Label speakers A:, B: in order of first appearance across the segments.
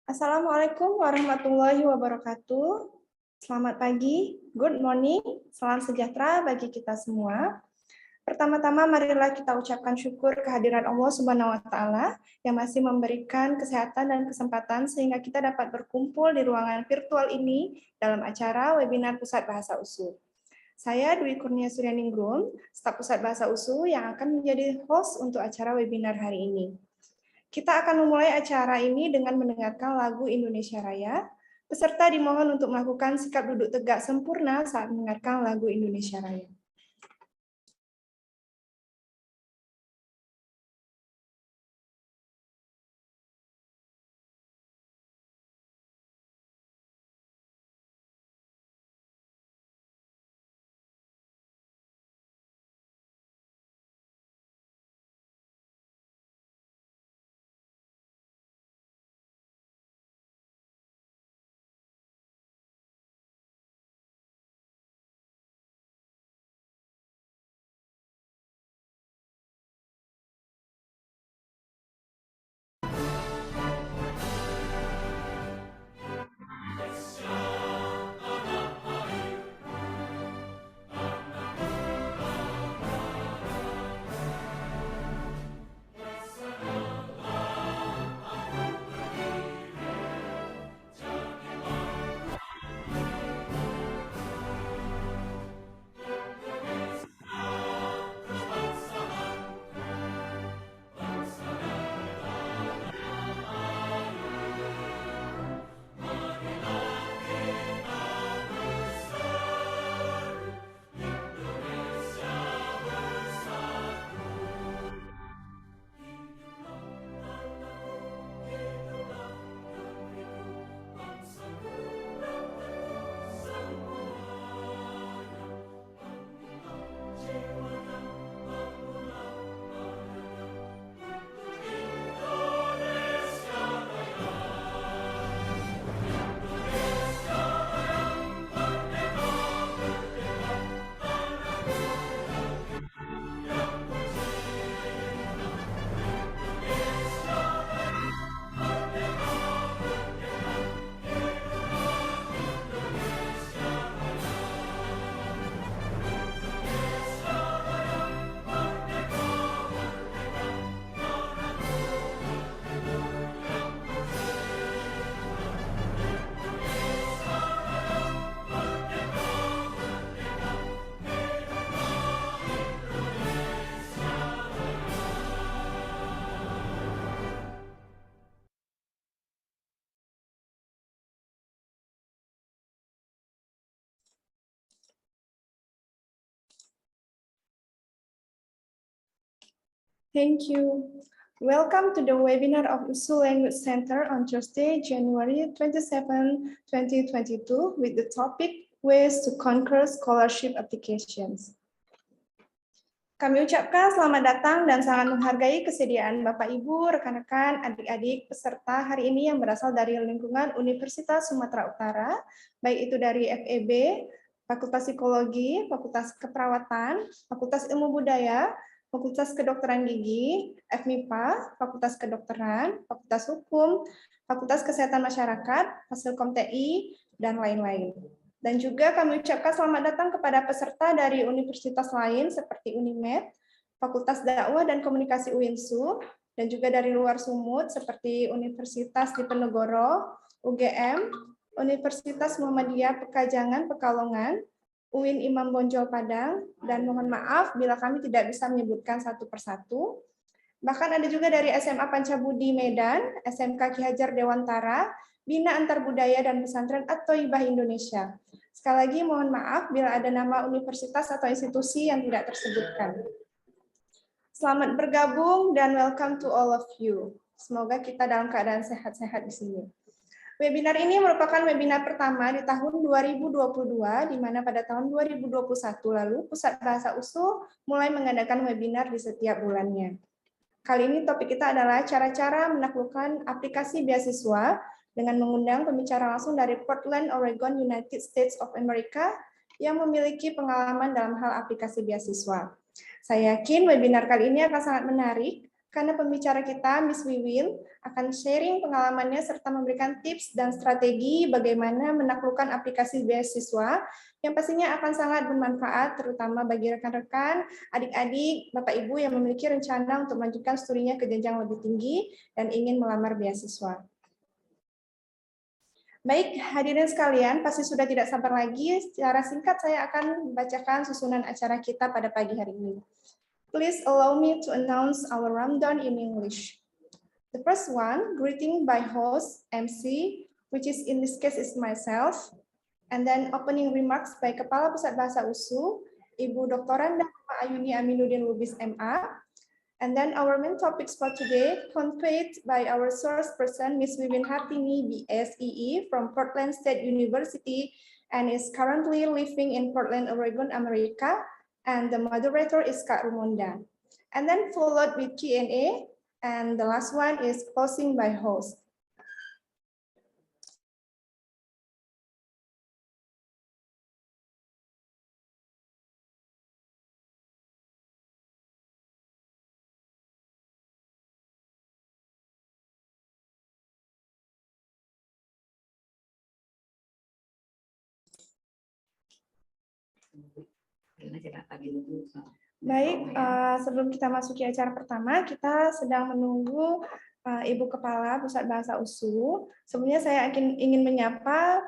A: Assalamualaikum warahmatullahi wabarakatuh. Selamat pagi, good morning, salam sejahtera bagi kita semua. Pertama-tama marilah kita ucapkan syukur kehadiran Allah Subhanahu wa taala yang masih memberikan kesehatan dan kesempatan sehingga kita dapat berkumpul di ruangan virtual ini dalam acara webinar Pusat Bahasa USU. Saya Dwi Kurnia Suryaningrum, staf Pusat Bahasa USU yang akan menjadi host untuk acara webinar hari ini. Kita akan memulai acara ini dengan mendengarkan lagu Indonesia Raya. Peserta dimohon untuk melakukan sikap duduk tegak sempurna saat mendengarkan lagu Indonesia Raya. Thank you. Welcome to the webinar of USU Language Center on Thursday, January 27, 2022 with the topic Ways to Conquer Scholarship Applications. Kami ucapkan selamat datang dan sangat menghargai kesediaan Bapak Ibu, rekan-rekan, adik-adik peserta hari ini yang berasal dari lingkungan Universitas Sumatera Utara, baik itu dari FEB, Fakultas Psikologi, Fakultas Keperawatan, Fakultas Ilmu Budaya, Fakultas Kedokteran Gigi, FMIPA, Fakultas Kedokteran, Fakultas Hukum, Fakultas Kesehatan Masyarakat, Fasilkom TI, dan lain-lain. Dan juga kami ucapkan selamat datang kepada peserta dari universitas lain seperti Unimed, Fakultas Dakwah dan Komunikasi UINSU, dan juga dari luar Sumut seperti Universitas Diponegoro, UGM, Universitas Muhammadiyah Pekajangan Pekalongan, UIN Imam Bonjol Padang, dan mohon maaf bila kami tidak bisa menyebutkan satu persatu. Bahkan ada juga dari SMA Pancabudi Medan, SMK Ki Hajar Dewantara, Bina Antar Budaya dan Pesantren At-Thaibah Indonesia. Sekali lagi mohon maaf bila ada nama universitas atau institusi yang tidak tersebutkan. Selamat bergabung dan welcome to all of you. Semoga kita dalam keadaan sehat-sehat di sini. Webinar ini merupakan webinar pertama di tahun 2022, di mana pada tahun 2021 lalu Pusat Bahasa USU mulai mengadakan webinar di setiap bulannya. Kali ini topik kita adalah cara-cara menaklukkan aplikasi beasiswa dengan mengundang pembicara langsung dari Portland, Oregon, United States of America yang memiliki pengalaman dalam hal aplikasi beasiswa. Saya yakin webinar kali ini akan sangat menarik Karena pembicara kita, Miss Wiwin, akan sharing pengalamannya serta memberikan tips dan strategi bagaimana menaklukkan aplikasi beasiswa yang pastinya akan sangat bermanfaat, terutama bagi rekan-rekan, adik-adik, Bapak Ibu yang memiliki rencana untuk melanjutkan studinya ke jenjang lebih tinggi dan ingin melamar beasiswa. Baik, hadirin sekalian, pasti sudah tidak sabar lagi. Secara singkat saya akan membacakan susunan acara kita pada pagi hari ini. Please allow me to announce our rundown in English. The first one, greeting by host, MC, which is in this case is myself, and then opening remarks by Kepala Pusat Bahasa USU, Ibu Dr. Randa Ayuni Aminuddin Lubis MA, and then our main topics for today, conveyed by our source person, Ms. Wiwin Hartini, BSEE from Portland State University, and is currently living in Portland, Oregon, America, and the moderator is Kak Rumonda. And then followed with Q&A, and the last one is closing by host. Baik, sebelum kita masuki acara pertama, kita sedang menunggu Ibu Kepala Pusat Bahasa USU. Sebelumnya saya ingin menyapa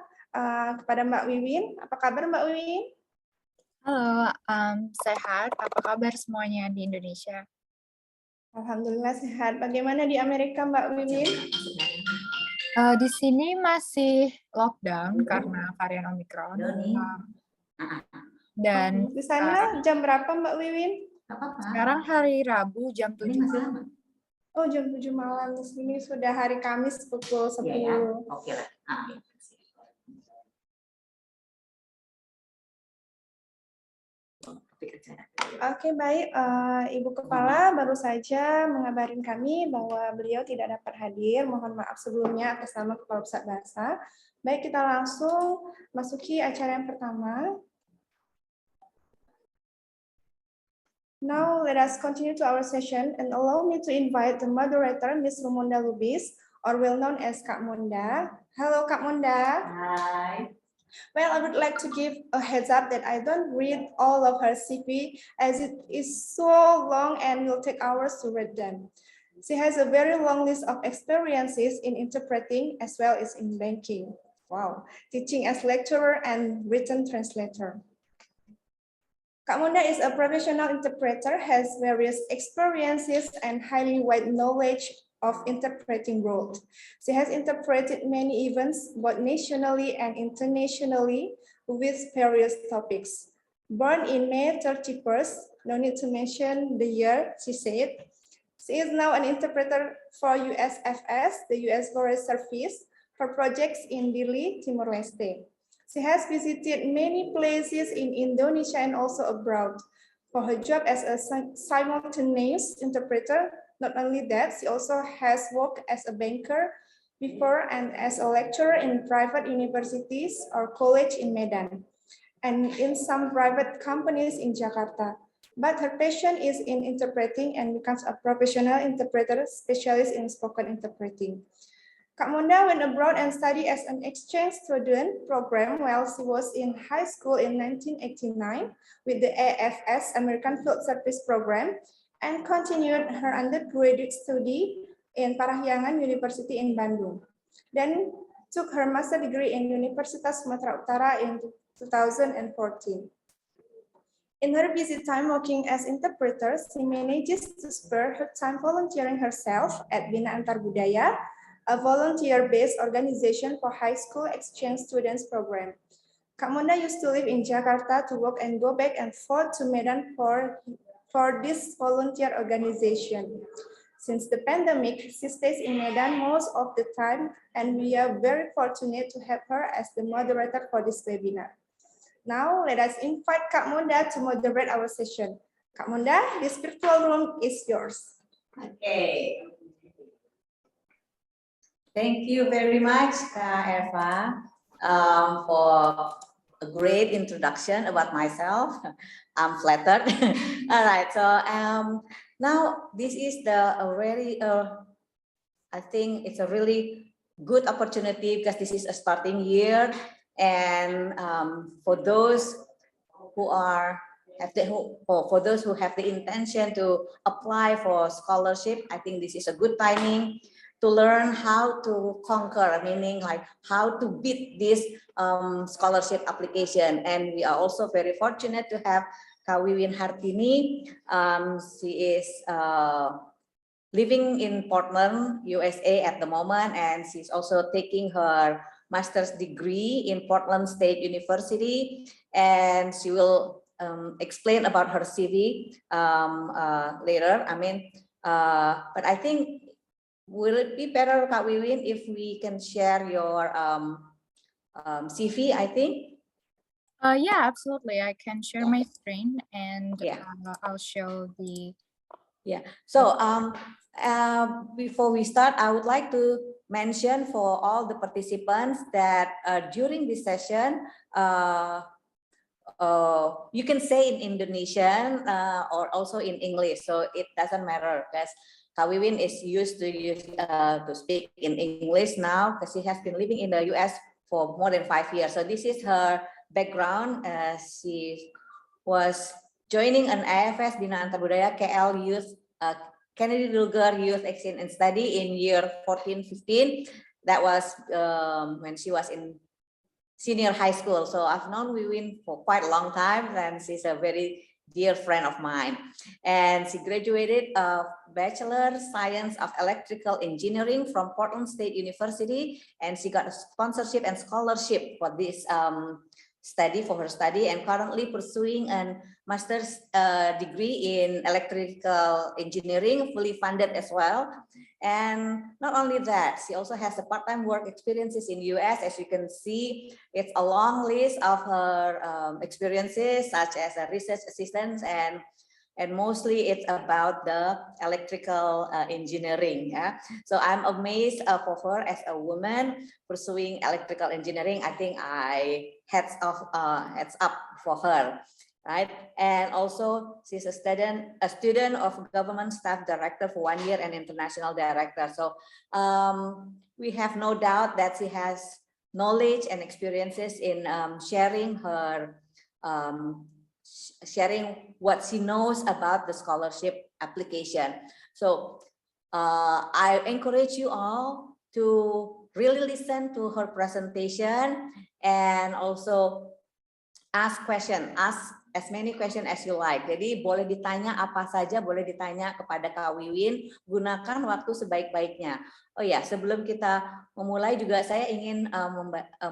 A: kepada Mbak Wiwin. Apa kabar Mbak Wiwin?
B: Halo, sehat. Apa kabar semuanya di Indonesia?
A: Alhamdulillah sehat. Bagaimana di Amerika Mbak Wiwin?
B: Di sini masih lockdown karena varian Omicron. Dan
A: di sana jam berapa Mbak Wiwin?
B: Sekarang hari Rabu jam 7 malam.
A: Oh, jam 7 malam. Di sini sudah hari Kamis pukul 10. Ya.
C: Oke lah.
A: Oke, baik. Ibu Kepala baru saja mengabarin kami bahwa beliau tidak dapat hadir. Mohon maaf sebelumnya atas nama Kepala Pusat Bahasa. Baik, kita langsung masuki acara yang pertama. Now let us continue to our session and allow me to invite the moderator, Ms. Rumonda Lubis, or well known as Kak Monda. Hello, Kak Monda.
C: Hi.
A: Well, I would like to give a heads up that I don't read all of her CV as it is so long and will take hours to read them. She has a very long list of experiences in interpreting as well as in banking. Wow, teaching as lecturer and written translator. Kak Monda is a professional interpreter, has various experiences and highly wide knowledge of interpreting world. She has interpreted many events, both nationally and internationally, with various topics. Born in May 31st, no need to mention the year, she said. She is now an interpreter for USFS, the US Forest Service, for projects in Dili, Timor-Leste. She has visited many places in Indonesia and also abroad. For her job as a simultaneous interpreter, not only that, she also has worked as a banker before and as a lecturer in private universities or college in Medan, and in some private companies in Jakarta. But her passion is in interpreting and becomes a professional interpreter specialist in spoken interpreting. Kak Monda went abroad and studied as an exchange student program while she was in high school in 1989 with the AFS, American Field Service Program, and continued her undergraduate study in Parahyangan University in Bandung. Then took her master degree in Universitas Sumatera Utara in 2014. In her busy time working as interpreter, she manages to spare her time volunteering herself at Bina Antar Budaya, a volunteer-based organization for high school exchange students program. Kak Monda used to live in Jakarta to work and go back and forth to Medan for this volunteer organization. Since the pandemic, she stays in Medan most of the time, and we are very fortunate to have her as the moderator for this webinar. Now, let us invite Kak Monda to moderate our session. Kak Monda, this virtual room is yours.
C: Okay. Thank you very much, Kak Eva, for a great introduction about myself. I'm flattered. All right, so Now, this is a very, I think it's a really good opportunity because this is a starting year. And for those who for those who have the intention to apply for scholarship, I think this is a good timing to learn how to conquer, meaning like how to beat this scholarship application. And we are also very fortunate to have Kak Wiwin Hartini. She is living in Portland, USA at the moment, and she's also taking her master's degree in Portland State University, and she will explain about her CV later. But I think will it be better, Kak Wiwin, if we can share your CV, I think?
B: Yeah, absolutely. I can share my screen and
C: Yeah.
B: I'll show the.
C: Yeah. So before we start, I would like to mention for all the participants that during this session, you can say in Indonesian or also in English, so it doesn't matter because Kak Wiwin is used to speak in English now because she has been living in the US for more than 5 years. So this is her background. She was joining an IFS Bina Antarbudaya KL Youth Kennedy Ruger Youth Exchange and Study in year 14-15. That was when she was in senior high school. So I've known Wiwin for quite a long time, and she's a very dear friend of mine. And she graduated Bachelor Science of Electrical Engineering from Portland State University, and she got a sponsorship and scholarship for this for her study, and currently pursuing a master's degree in electrical engineering, fully funded as well. And not only that, she also has a part-time work experiences in US. As you can see, it's a long list of her experiences, such as a research assistant, and mostly it's about the electrical engineering. Yeah? So I'm amazed for her as a woman pursuing electrical engineering. I think I heads up for her, right? And also she's a student of government staff director for 1 year and international director. So we have no doubt that she has knowledge and experiences in sharing what she knows about the scholarship application. So I encourage you all to really listen to her presentation and also ask as many questions as you like. Jadi boleh ditanya apa saja, boleh ditanya kepada Kak Wiwin, gunakan waktu sebaik-baiknya. Oh ya, sebelum kita memulai juga saya ingin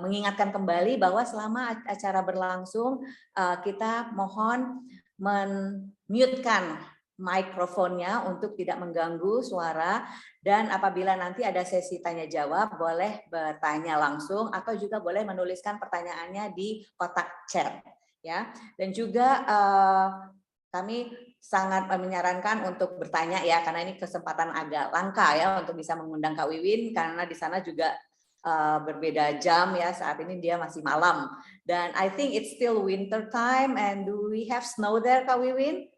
C: mengingatkan kembali bahwa selama acara berlangsung, kita mohon men-mute-kan mikrofonnya untuk tidak mengganggu suara, dan apabila nanti ada sesi tanya jawab boleh bertanya langsung atau juga boleh menuliskan pertanyaannya di kotak chat, ya. Dan juga kami sangat menyarankan untuk bertanya ya, karena ini kesempatan agak langka ya untuk bisa mengundang Kak Wiwin, karena di sana juga berbeda jam ya, saat ini dia masih malam, dan I think it's still winter time. And do we have snow there, Kak Wiwin?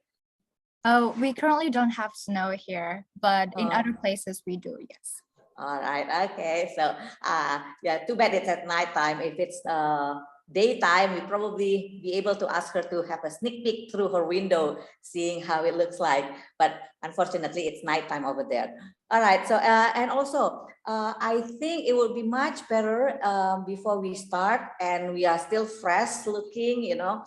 B: Oh, we currently don't have snow here, but in other places we do, yes.
C: All right, okay. So yeah, too bad it's at night time. If it's daytime, we probably be able to ask her to have a sneak peek through her window, seeing how it looks like. But unfortunately, it's nighttime over there. All right, so and also I think it would be much better before we start and we are still fresh looking, you know,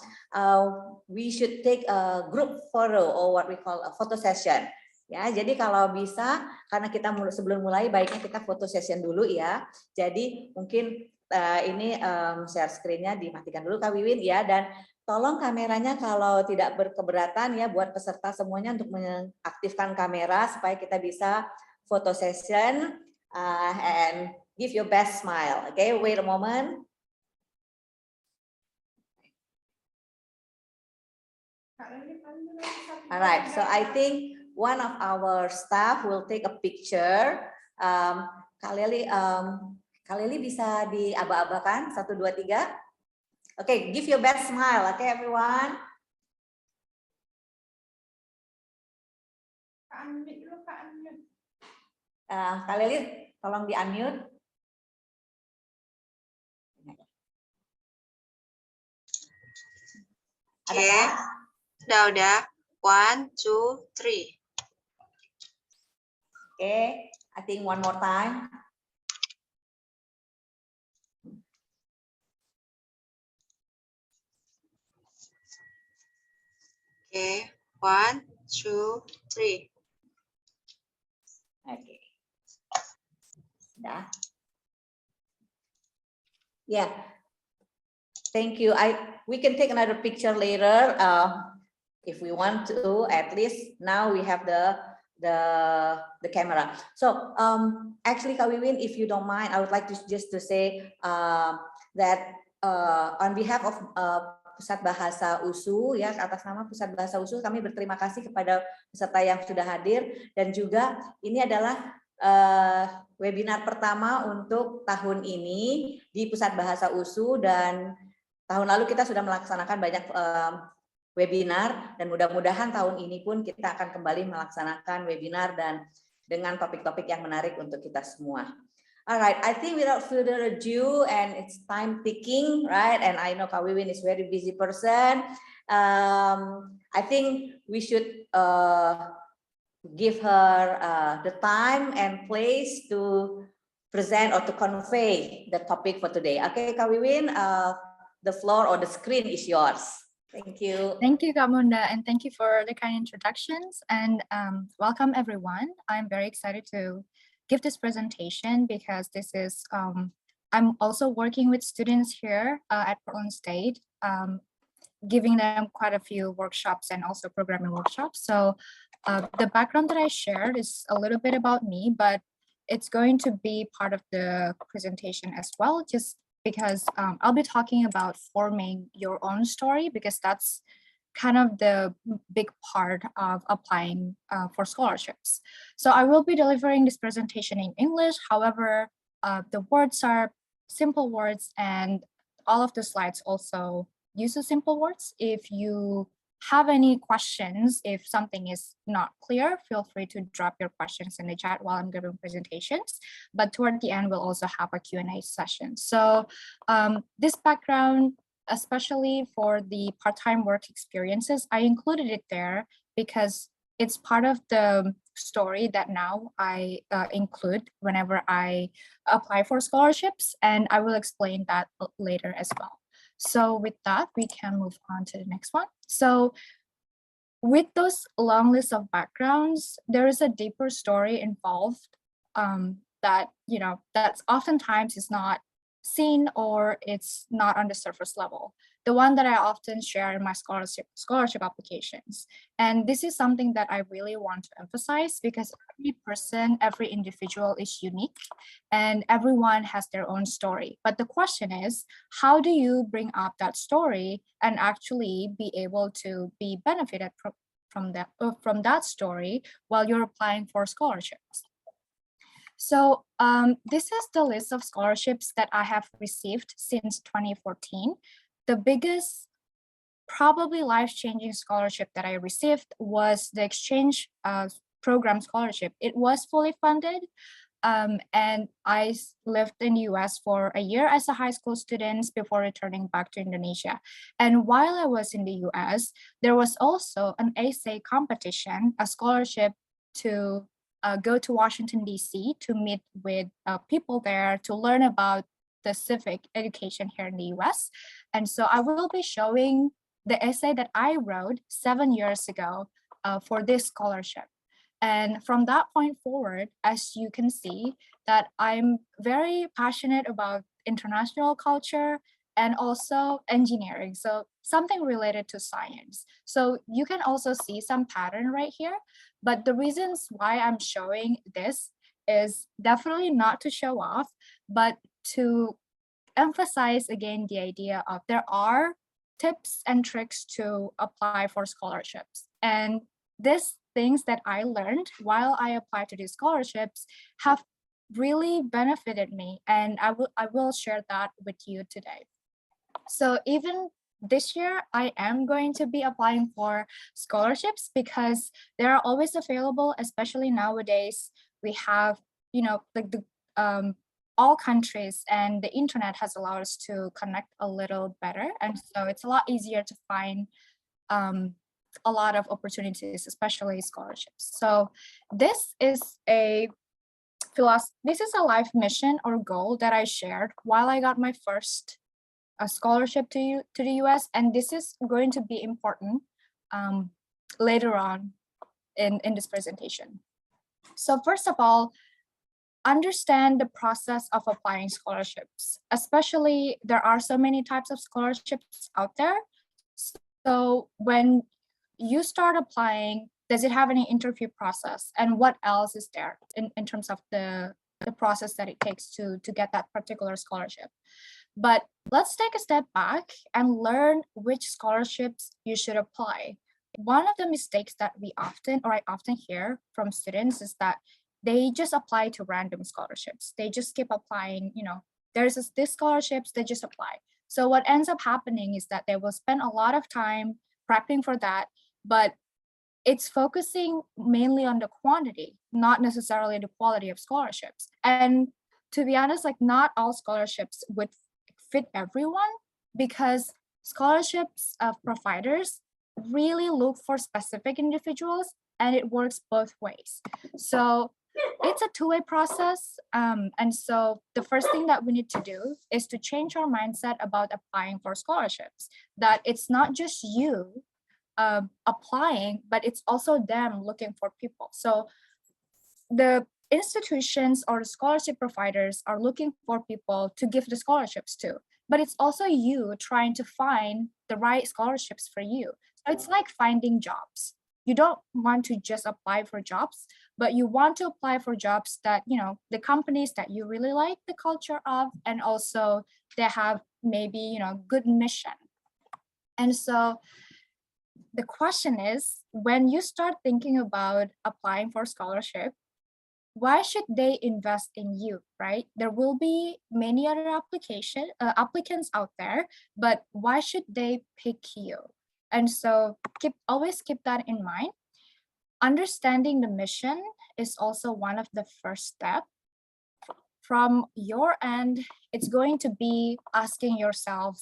C: we should take a group photo or what we call a photo session. Ya, jadi kalau bisa, karena kita sebelum mulai baiknya kita foto session dulu ya. Jadi mungkin ini share screen-nya dimatikan dulu Kak Wiwin ya, dan tolong kameranya kalau tidak berkeberatan ya buat peserta semuanya untuk mengaktifkan kamera supaya kita bisa foto session and give your best smile. Okay, wait a moment. All right, so I think one of our staff will take a picture. Kak Leli bisa diaba-abakan 1, 2, 3. Okay, give your best smile. Okay, everyone.
A: unmute dulu, Kak, unmute.
C: Kak Lilit, tolong di unmute.
D: Oke, udah. 1, 2, 3.
C: Okay, I think one more time.
D: Oke, 1, 2, 3.
C: Okay. Dah. Yeah. Thank you. We can take another picture later if we want to. At least now we have the camera. So actually, Kak Wiwin, if you don't mind, I would like to just to say that on behalf of Pusat Bahasa USU, ya, atas nama Pusat Bahasa USU, kami berterima kasih kepada peserta yang sudah hadir, dan juga ini adalah webinar pertama untuk tahun ini di Pusat Bahasa USU, dan tahun lalu kita sudah melaksanakan banyak webinar, dan mudah-mudahan tahun ini pun kita akan kembali melaksanakan webinar dan dengan topik-topik yang menarik untuk kita semua. Alright, I think without further ado, and it's time ticking, right? And I know Kak Wiwin is a very busy person. I think we should give her the time and place to present or to convey the topic for today. Okay, Kak Wiwin, the floor or the screen is yours. Thank you.
B: Thank you, Kak Munda, and thank you for the kind introductions. And welcome, everyone. I'm very excited to give this presentation because this is, I'm also working with students here at Portland State, giving them quite a few workshops and also programming workshops. So the background that I shared is a little bit about me, but it's going to be part of the presentation as well, just because I'll be talking about forming your own story, because that's kind of the big part of applying for scholarships. So I will be delivering this presentation in English. However, the words are simple words, and all of the slides also use the simple words. If you have any questions, if something is not clear, feel free to drop your questions in the chat while I'm giving presentations. But toward the end, we'll also have a Q&A session. So this background, especially for the part-time work experiences, I included it there because it's part of the story that now I include whenever I apply for scholarships, and I will explain that later as well. So with that, we can move on to the next one. So with those long lists of backgrounds, there is a deeper story involved that, you know, that's oftentimes is not seen or it's not on the surface level. The one that I often share in my scholarship applications. And this is something that I really want to emphasize, because every person, every individual is unique and everyone has their own story. But the question is, how do you bring up that story and actually be able to be benefited from that story while you're applying for scholarships? So this is the list of scholarships that I have received since 2014. The biggest, probably life-changing scholarship that I received was the exchange program scholarship. It was fully funded, and I lived in the US for a year as a high school student before returning back to Indonesia. And while I was in the US, there was also an essay competition, a scholarship to go to Washington, D.C. to meet with people there to learn about the civic education here in the US. And so I will be showing the essay that I wrote 7 years ago for this scholarship. And from that point forward, as you can see, that I'm very passionate about international culture and also engineering, so something related to science. So you can also see some pattern right here, but the reasons why I'm showing this is definitely not to show off, but to emphasize again the idea of there are tips and tricks to apply for scholarships. And these things that I learned while I applied to these scholarships have really benefited me, and I will share that with you today. So even this year I am going to be applying for scholarships because they are always available, especially nowadays. We have, like all countries, and the internet has allowed us to connect a little better. And so it's a lot easier to find a lot of opportunities, especially scholarships. So this is a life mission or goal that I shared while I got my first scholarship to the US, and this is going to be important later on in this presentation. So first of all, understand the process of applying scholarships. Especially, there are so many types of scholarships out there. So when you start applying, does it have any interview process? And what else is there in terms of the process that it takes to get that particular scholarship? But let's take a step back and learn which scholarships you should apply. One of the mistakes that I often hear from students is that they just apply to random scholarships. They just keep applying, there's this scholarships, they just apply. So what ends up happening is that they will spend a lot of time prepping for that, but it's focusing mainly on the quantity, not necessarily the quality of scholarships. And to be honest, like not all scholarships would fit everyone, because scholarships providers really look for specific individuals, and it works both ways. So it's a two-way process. And so the first thing that we need to do is to change our mindset about applying for scholarships, that it's not just you applying, but it's also them looking for people. So the institutions or the scholarship providers are looking for people to give the scholarships to, but it's also you trying to find the right scholarships for you. So it's like finding jobs. You don't want to just apply for jobs, but you want to apply for jobs that, the companies that you really like the culture of, and also they have maybe, good mission. And so the question is, when you start thinking about applying for scholarship, why should they invest in you, right? There will be many other applicants out there, but why should they pick you? And so always keep that in mind. Understanding the mission is also one of the first steps. From your end, it's going to be asking yourself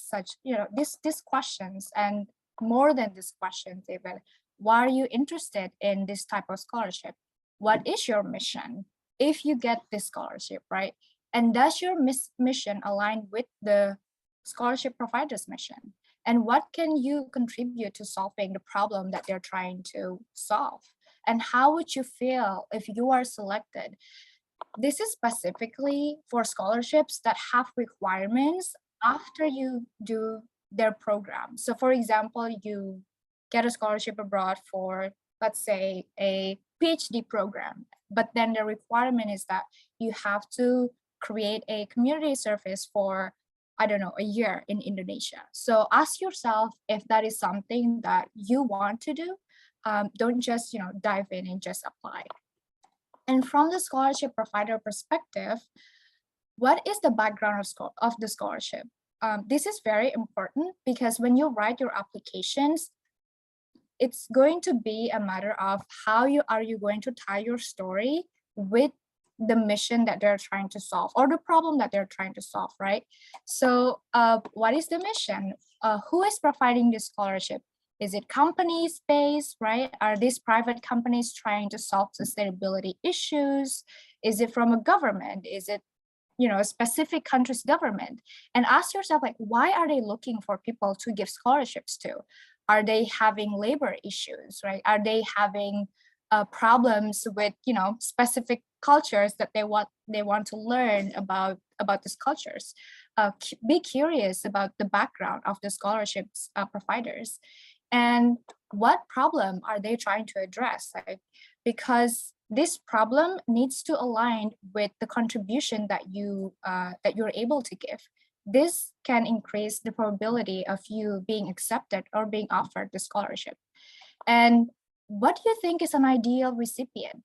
B: these questions, and more than these questions even. Why are you interested in this type of scholarship? What is your mission if you get this scholarship, right? And does your mission align with the scholarship provider's mission? And what can you contribute to solving the problem that they're trying to solve? And how would you feel if you are selected? This is specifically for scholarships that have requirements after you do their program. So for example, you get a scholarship abroad for, let's say, a PhD program, but then the requirement is that you have to create a community service for, I don't know, a year in Indonesia. So ask yourself if that is something that you want to do. Don't just, dive in and just apply. And from the scholarship provider perspective, what is the background of the scholarship? This is very important, because when you write your applications, it's going to be a matter of how are you going to tie your story with the mission that they're trying to solve, or the problem that they're trying to solve, right? So what is the mission? Who is providing this scholarship? Is it companies based, right? Are these private companies trying to solve sustainability issues? Is it from a government? Is it, a specific country's government? And ask yourself, like, why are they looking for people to give scholarships to? Are they having labor issues, right? Are they having problems with, specific cultures that they want to learn about these cultures? Be curious about the background of the scholarships providers. And what problem are they trying to address? Right? Because this problem needs to align with the contribution that you're able to give. This can increase the probability of you being accepted or being offered the scholarship. And what do you think is an ideal recipient?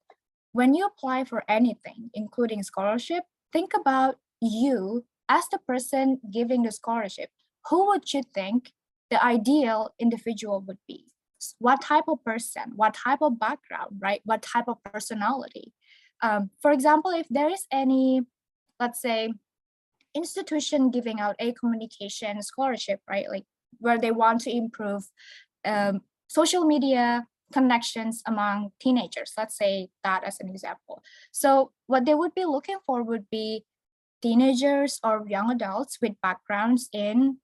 B: When you apply for anything, including scholarship, think about you as the person giving the scholarship. Who would you think the ideal individual would be. What type of person, what type of background, right? What type of personality? For example, if there is any, let's say, institution giving out a communication scholarship, right? Like where they want to improve social media connections among teenagers, let's say that as an example. So what they would be looking for would be teenagers or young adults with backgrounds in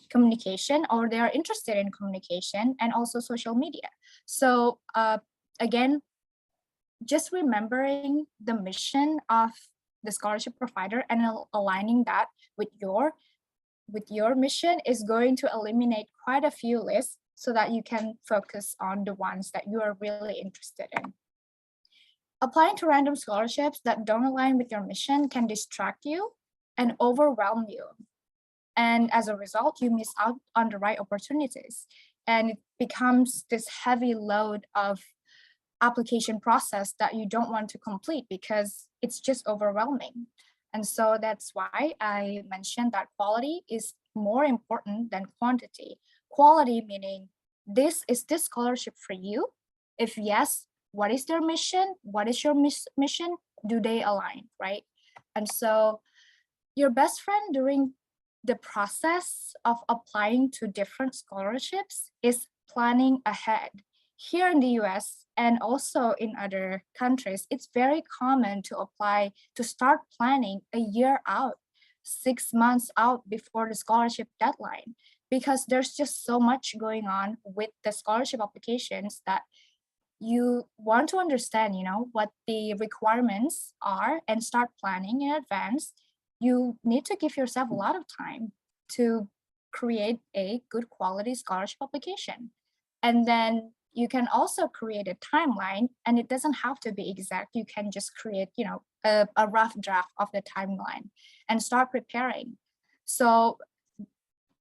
B: communication, or they are interested in communication and also social media. So again, just remembering the mission of the scholarship provider and aligning that with your mission is going to eliminate quite a few lists so that you can focus on the ones that you are really interested in. Applying to random scholarships that don't align with your mission can distract you and overwhelm you. And as a result, you miss out on the right opportunities. And it becomes this heavy load of application process that you don't want to complete because it's just overwhelming. And so that's why I mentioned that quality is more important than quantity. Quality meaning, is this scholarship for you? If yes, what is their mission? What is your mission? Do they align, right? And so your best friend during the process of applying to different scholarships is planning ahead. Here in the US and also in other countries, it's very common to apply, to start planning a year out, 6 months out before the scholarship deadline, because there's just so much going on with the scholarship applications that you want to understand, what the requirements are and start planning in advance. You need to give yourself a lot of time to create a good quality scholarship application. And then you can also create a timeline, and it doesn't have to be exact. You can just create, a rough draft of the timeline and start preparing. So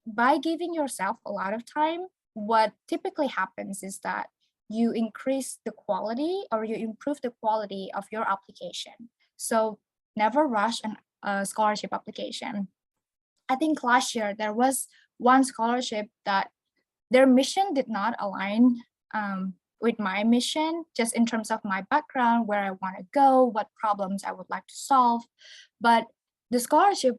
B: by giving yourself a lot of time, what typically happens is that you increase the quality or you improve the quality of your application. So never rush a scholarship application. I think last year there was one scholarship that their mission did not align with my mission, just in terms of my background, where I want to go, what problems I would like to solve. But the scholarship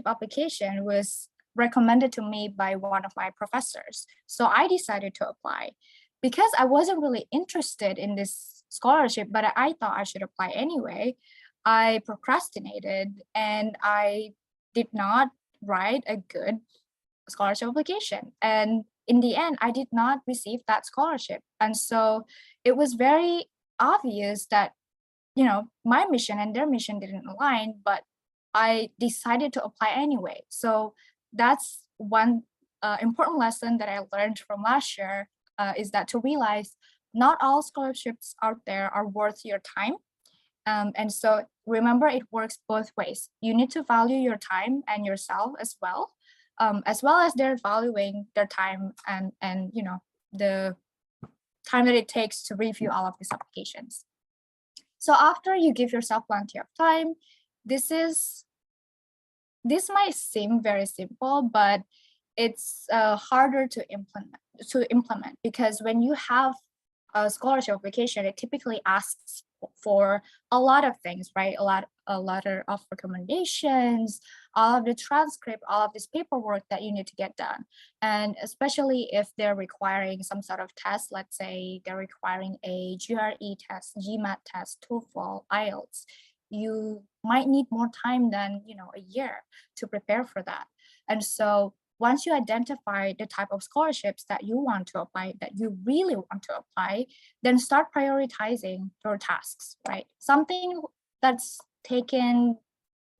B: application was recommended to me by one of my professors. So I decided to apply because I wasn't really interested in this scholarship, but I thought I should apply anyway. I procrastinated and I did not write a good scholarship application. And in the end, I did not receive that scholarship. And so it was very obvious that, my mission and their mission didn't align, but I decided to apply anyway. So that's one important lesson that I learned from last year, is that to realize not all scholarships out there are worth your time. And so remember, it works both ways. You need to value your time and yourself as well as they're valuing their time and the time that it takes to review all of these applications. So after you give yourself plenty of time, this might seem very simple, but it's harder to implement because when you have a scholarship application, it typically asks for a lot of things, right? A letter of recommendations, all of the transcript, all of this paperwork that you need to get done. And especially if they're requiring some sort of test, let's say they're requiring a GRE test, GMAT test, TOEFL, IELTS, you might need more time than, a year to prepare for that. And so once you identify the type of scholarships that you want to apply, that you really want to apply, then start prioritizing your tasks, right? Something that's taken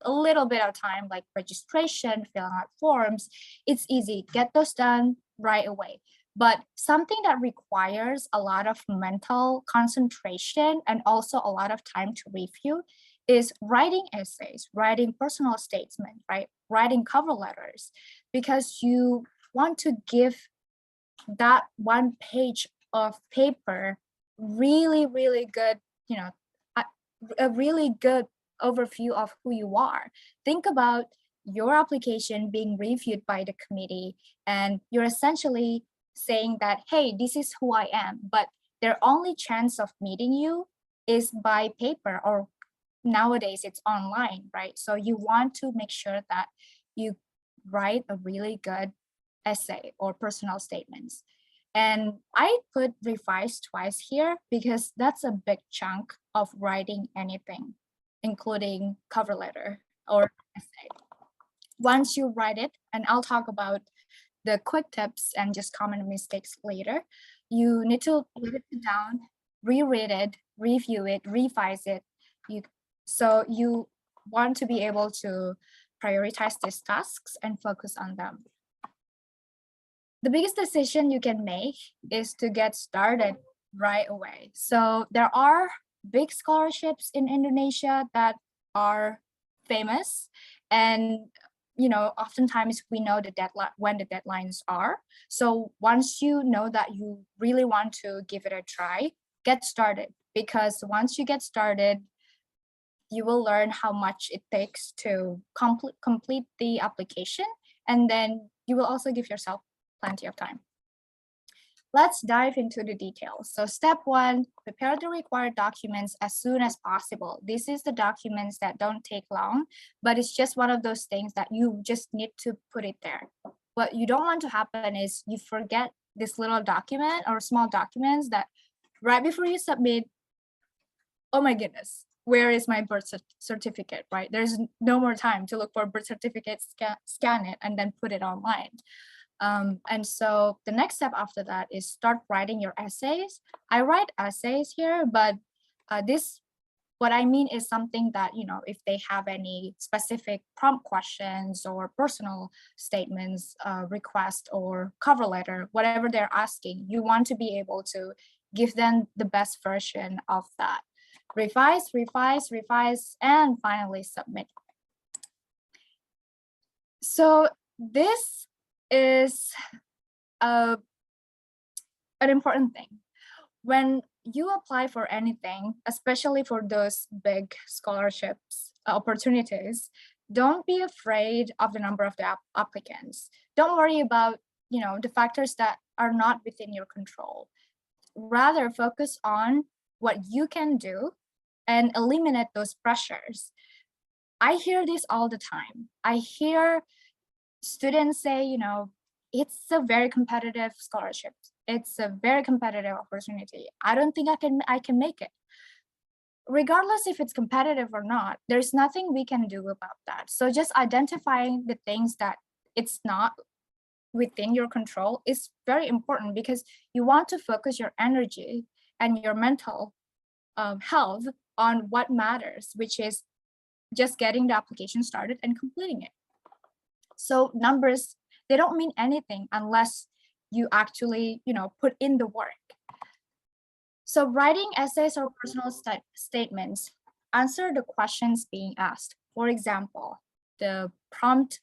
B: a little bit of time, like registration, filling out forms, it's easy, get those done right away. But something that requires a lot of mental concentration and also a lot of time to review is writing essays, writing personal statements, right? Writing cover letters, because you want to give that one page of paper really, really good, a really good overview of who you are. Think about your application being reviewed by the committee, and you're essentially saying that, hey, this is who I am, but their only chance of meeting you is by paper, or nowadays it's online, right? So you want to make sure that you write a really good essay or personal statements. And I put revise twice here because that's a big chunk of writing anything, including cover letter or essay. Once you write it, and I'll talk about the quick tips and just common mistakes later, you need to put it down, reread it, review it, revise it. So you want to be able to prioritize these tasks and focus on them. The biggest decision you can make is to get started right away. So there are big scholarships in Indonesia that are famous, and oftentimes we know the deadline, when the deadlines are. So once you know that you really want to give it a try, get started, because once you get started, you will learn how much it takes to complete the application, and then you will also give yourself plenty of time. Let's dive into the details. So step 1, prepare the required documents as soon as possible. This is the documents that don't take long, but it's just one of those things that you just need to put it there. What you don't want to happen is you forget this little document or small documents that right before you submit, oh my goodness, where is my birth certificate, right? There's no more time to look for birth certificate, scan it, and then put it online. And so the next step after that is start writing your essays. I write essays here, but what I mean is something that, if they have any specific prompt questions or personal statements, request or cover letter, whatever they're asking, you want to be able to give them the best version of that. Revise, revise, revise, and finally submit. So this is an important thing. When you apply for anything, especially for those big scholarships opportunities, don't be afraid of the number of the applicants. Don't worry about the factors that are not within your control. Rather, focus on what you can do and eliminate those pressures. I hear this all the time. I hear students say, it's a very competitive scholarship. It's a very competitive opportunity. I don't think I can make it. Regardless if it's competitive or not, there's nothing we can do about that. So just identifying the things that it's not within your control is very important, because you want to focus your energy and your mental health on what matters, which is just getting the application started and completing it. So numbers, they don't mean anything unless you actually, put in the work. So writing essays or personal statements, answer the questions being asked. For example, the prompt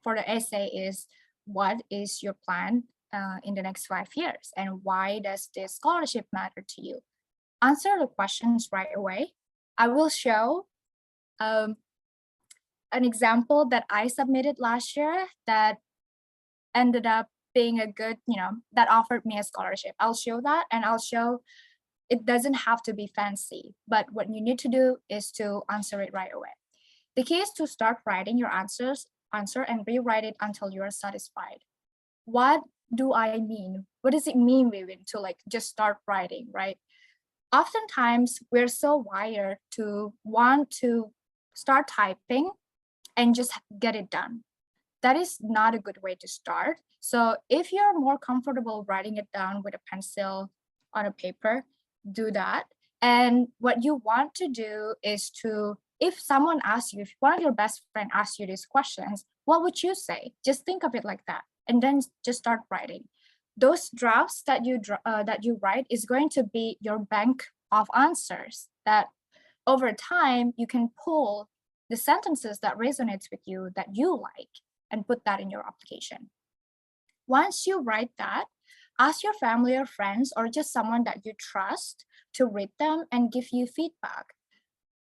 B: for the essay is, what is your plan in the next 5 years? And why does this scholarship matter to you? Answer the questions right away. I will show an example that I submitted last year that ended up being a good, that offered me a scholarship. I'll show that, and I'll show it doesn't have to be fancy, but what you need to do is to answer it right away. The key is to start writing your answer and rewrite it until you are satisfied. What do I mean? What does it mean, Vivian, to just start writing, right? Oftentimes, we're so wired to want to start typing and just get it done. That is not a good way to start. So if you're more comfortable writing it down with a pencil on a paper, do that. And what you want to do is to, if someone asks you, if one of your best friend asks you these questions, what would you say? Just think of it like that, and then just start writing. Those drafts that you write is going to be your bank of answers that over time you can pull the sentences that resonates with you, that you like, and put that in your application. Once you write that, ask your family or friends or just someone that you trust to read them and give you feedback.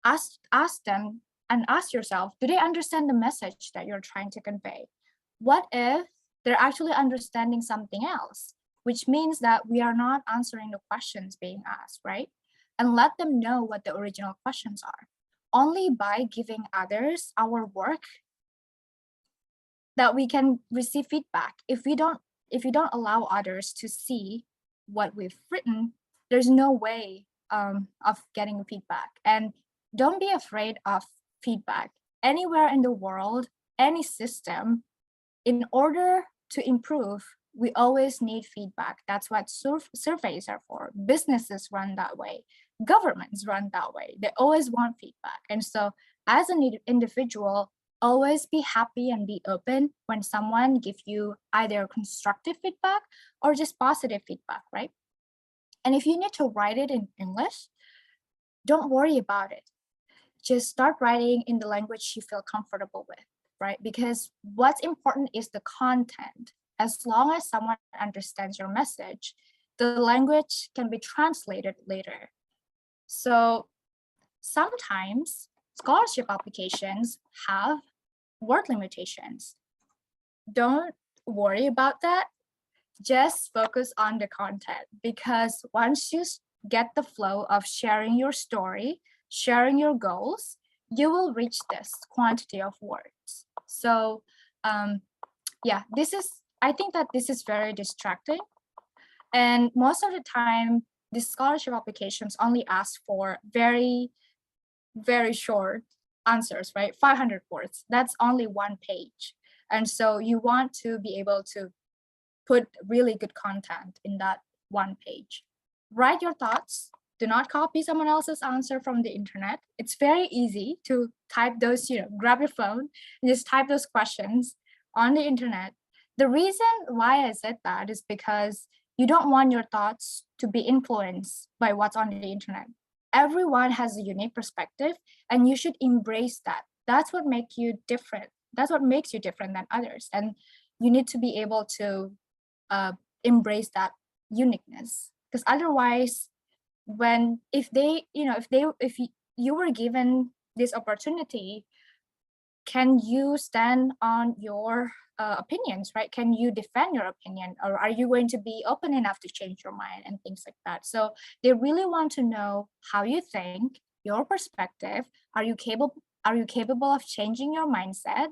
B: Ask them and ask yourself, do they understand the message that you're trying to convey? What if they're actually understanding something else, which means that we are not answering the questions being asked, right? And let them know what the original questions are. Only by giving others our work that we can receive feedback. If we don't allow others to see what we've written, there's no way of getting feedback. And don't be afraid of feedback. Anywhere in the world, any system, in order to improve, we always need feedback. That's what surveys are for. Businesses run that way. Governments run that way. They always want feedback. And so as an individual, always be happy and be open when someone gives you either constructive feedback or just positive feedback, right? And if you need to write it in English, don't worry about it. Just start writing in the language you feel comfortable with, right? Because what's important is the content. As long as someone understands your message, the language can be translated later. So sometimes scholarship applications have word limitations. Don't worry about that. Just focus on the content, because once you get the flow of sharing your story, sharing your goals, you will reach this quantity of words. So yeah, I think that this is very distracting. And most of the time, the scholarship applications only ask for very, very short answers, right? 500 words, that's only one page. And so you want to be able to put really good content in that one page. Write your thoughts. Do not copy someone else's answer from the internet. It's very easy to type those, grab your phone and just type those questions on the internet. The reason why I said that is because you don't want your thoughts to be influenced by what's on the internet. Everyone has a unique perspective, and you should embrace that. That's what makes you different. That's what makes you different than others. And you need to be able to embrace that uniqueness, because otherwise, if you were given this opportunity, can you stand on your opinions, right? Can you defend your opinion, or are you going to be open enough to change your mind and things like that? So they really want to know how you think, your perspective. Are you capable of changing your mindset?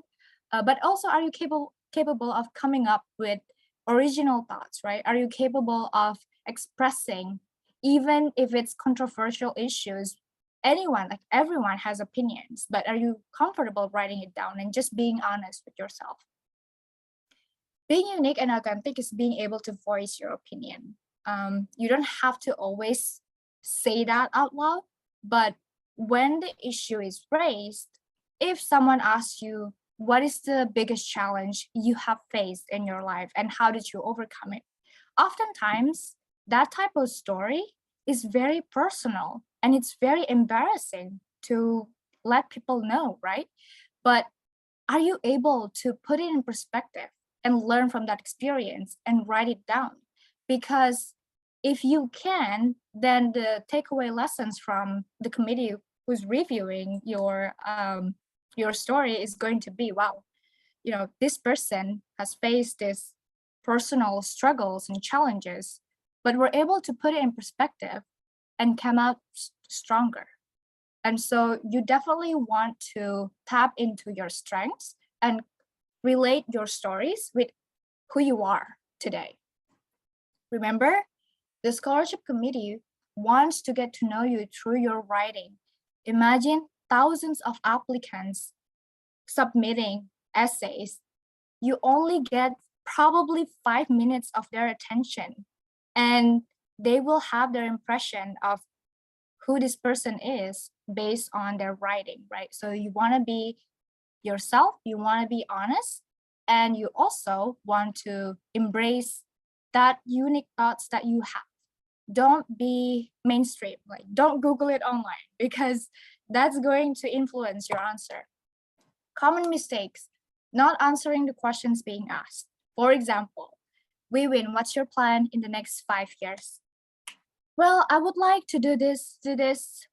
B: But also, are you capable of coming up with original thoughts, right? Are you capable of expressing, even if it's controversial issues? Everyone has opinions, but are you comfortable writing it down and just being honest with yourself? Being unique and authentic is being able to voice your opinion. You don't have to always say that out loud, but when the issue is raised, if someone asks you, what is the biggest challenge you have faced in your life and how did you overcome it? Oftentimes, that type of story is very personal and it's very embarrassing to let people know, right? But are you able to put it in perspective and learn from that experience and write it down? Because if you can, then the takeaway lessons from the committee who's reviewing your story is going to be, wow, this person has faced this personal struggles and challenges, but we're able to put it in perspective and come out stronger. And so you definitely want to tap into your strengths and relate your stories with who you are today. Remember, the scholarship committee wants to get to know you through your writing. Imagine thousands of applicants submitting essays. You only get probably 5 minutes of their attention, and they will have their impression of who this person is based on their writing, right? So you want to be yourself, you want to be honest, and you also want to embrace that unique thoughts that you have. Don't be mainstream, like don't Google it online, because that's going to influence your answer. Common mistakes: not answering the questions being asked. For example, Wei-Win, what's your plan in the next 5 years? well, I would like to do this,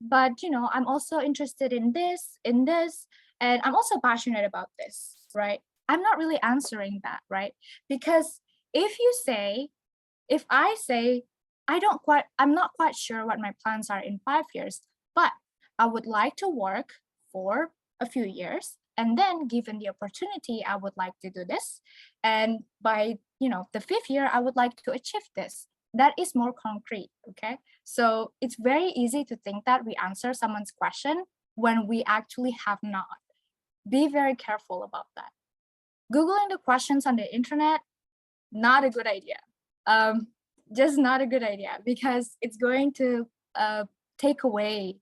B: but you know, I'm also interested in this, and I'm also passionate about this, right? I'm not really answering that, right? Because if you say, if I say, I'm not quite sure what my plans are in 5 years, but I would like to work for a few years. And then given the opportunity, I would like to do this. And by, you know, the 5th year, I would like to achieve this. That is more concrete, okay? So it's very easy to think that we answer someone's question when we actually have not. Be very careful about that. Googling the questions on the internet, not a good idea. Just not a good idea, because it's going to take away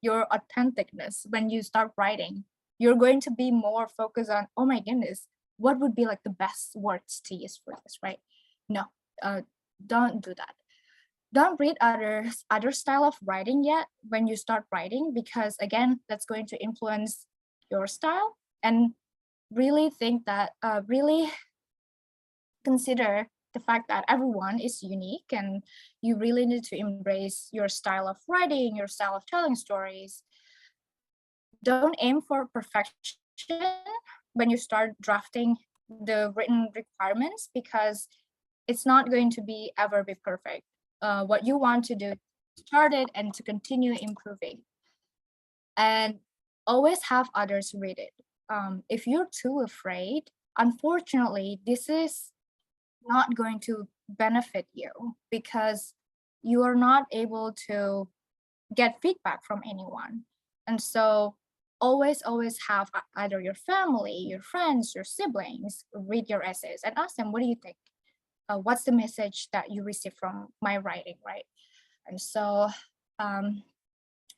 B: your authenticness when you start writing. You're going to be more focused on, oh my goodness, what would be like the best words to use for this, right? No, don't do that. Don't read other style of writing yet when you start writing, because again, that's going to influence your style. And really think that, really consider the fact that everyone is unique, and you really need to embrace your style of writing, your style of telling stories. Don't aim for perfection when you start drafting the written requirements, because it's not going to be ever be perfect. What you want to do is start it and to continue improving, and always have others read it. If you're too afraid, unfortunately, this is not going to benefit you, because you are not able to get feedback from anyone. And so always have either your family, your friends, your siblings read your essays and ask them, what do you think? What's the message that you receive from my writing, right? And so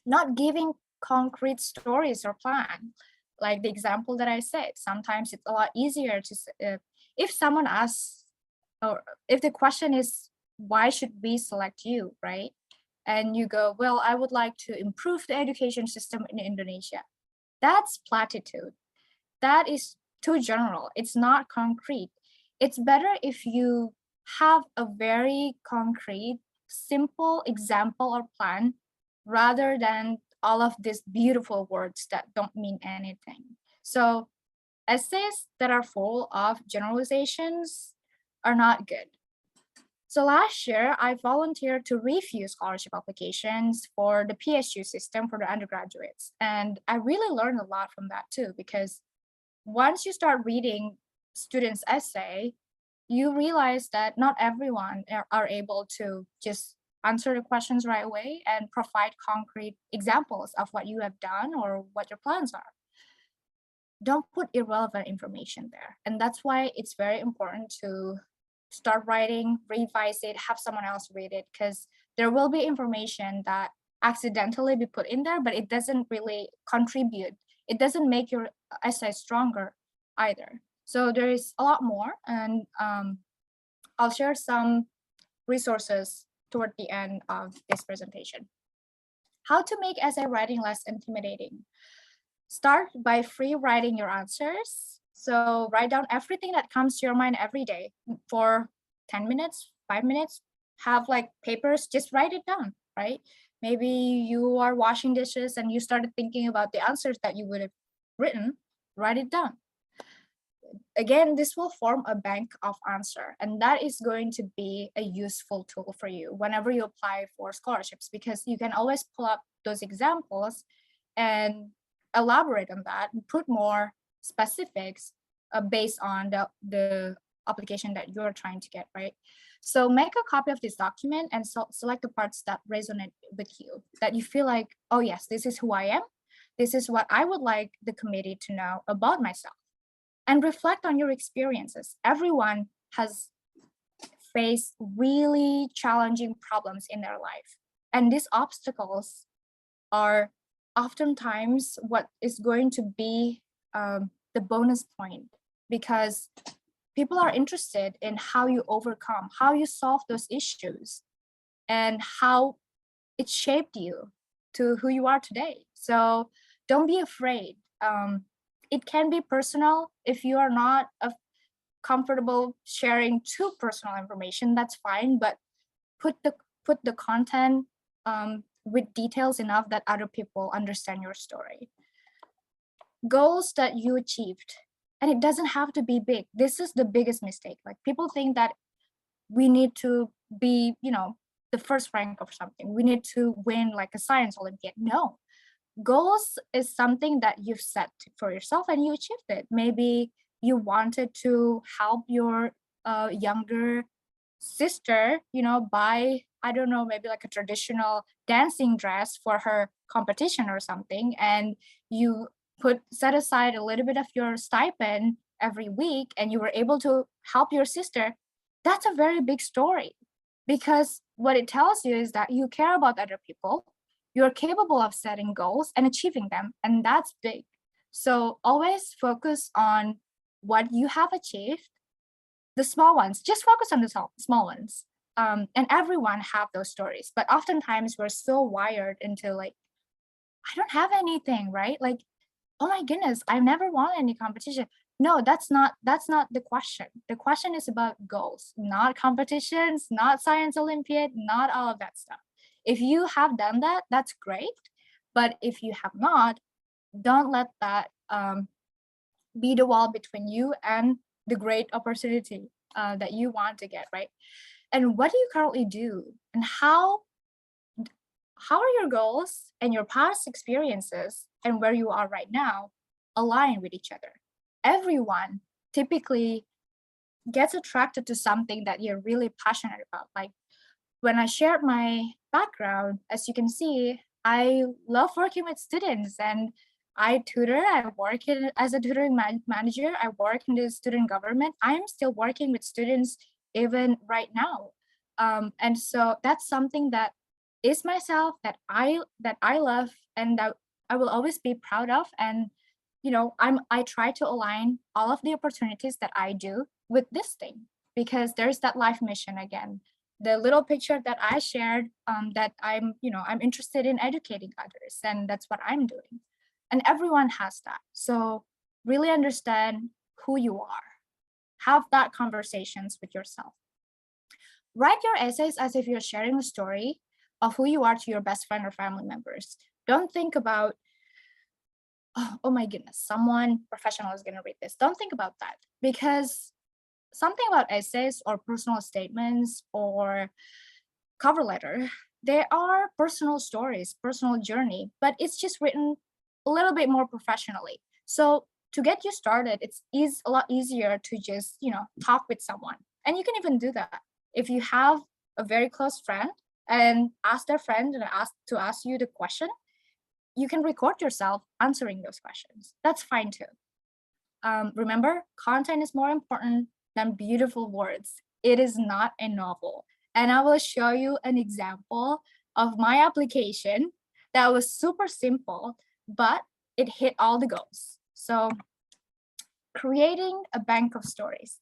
B: not giving concrete stories or plan, like the example that I said, sometimes it's a lot easier to, if someone asks, or if the question is, why should we select you, right? And you go, well, I would like to improve the education system in Indonesia. That's platitude. That is too general. It's not concrete. It's better if you have a very concrete, simple example or plan, rather than all of these beautiful words that don't mean anything. So essays that are full of generalizations are not good. So last year, I volunteered to review scholarship applications for the PSU system for the undergraduates. And I really learned a lot from that too, because once you start reading students' essay, you realize that not everyone are able to just answer the questions right away and provide concrete examples of what you have done or what your plans are. Don't put irrelevant information there. And that's why it's very important to start writing, revise it, have someone else read it, because there will be information that accidentally be put in there, but it doesn't really contribute. It doesn't make your essay stronger either. So there is a lot more, and I'll share some resources toward the end of this presentation. How to make essay writing less intimidating. Start by free writing your answers. So write down everything that comes to your mind every day for 10 minutes, 5 minutes, have like papers, just write it down, right? Maybe you are washing dishes and you started thinking about the answers that you would have written, write it down. Again, this will form a bank of answer, and that is going to be a useful tool for you whenever you apply for scholarships, because you can always pull up those examples and elaborate on that and put more specifics based on the application that you're trying to get, right? So make a copy of this document and select the parts that resonate with you, that you feel like, oh yes, this is who I am. This is what I would like the committee to know about myself. And reflect on your experiences. Everyone has faced really challenging problems in their life. And these obstacles are oftentimes what is going to be the bonus point, because people are interested in how you overcome, how you solve those issues, and how it shaped you to who you are today. So don't be afraid. It can be personal. If you are not comfortable sharing too personal information, that's fine, but put the content with details enough that other people understand your story. Goals that you achieved, and it doesn't have to be big. This is the biggest mistake. Like people think that we need to be, the first rank of something. We need to win like a science Olympiad. No, goals is something that you've set for yourself and you achieved it. Maybe you wanted to help your younger sister, buy, I don't know, maybe like a traditional dancing dress for her competition or something, and you set aside a little bit of your stipend every week and you were able to help your sister. That's a very big story, because what it tells you is that you care about other people, you're capable of setting goals and achieving them, and that's big. So always focus on what you have achieved, the small ones, just focus on the small ones. And everyone have those stories, but oftentimes we're so wired into like, I don't have anything, right? Like, oh my goodness, I've never won any competition. No, that's not the question. The question is about goals, not competitions, not science Olympiad, not all of that stuff. If you have done that, that's great. But if you have not, don't let that be the wall between you and the great opportunity that you want to get, right? And what do you currently do? And how are your goals and your past experiences and where you are right now align with each other? Everyone typically gets attracted to something that you're really passionate about. Like when I shared my background, as you can see, I love working with students and I tutor, I work as a tutoring manager, I work in the student government. I'm still working with students even right now. And so that's something that is myself, that I love, and that I will always be proud of. And I try to align all of the opportunities that I do with this thing, because there's that life mission again. The little picture that I shared, that I'm interested in educating others, and that's what I'm doing. And everyone has that. So really understand who you are. Have that conversations with yourself. Write your essays as if you're sharing a story of who you are to your best friend or family members. Don't think about, oh my goodness, someone professional is going to read this. Don't think about that, because something about essays or personal statements or cover letter, they are personal stories, personal journey, but it's just written a little bit more professionally. So to get you started, it's a lot easier to just, talk with someone. And you can even do that. If you have a very close friend and ask their friend and ask you the question, you can record yourself answering those questions. That's fine too. Remember, content is more important than beautiful words. It is not a novel. And I will show you an example of my application that was super simple, but it hit all the goals. So creating a bank of stories.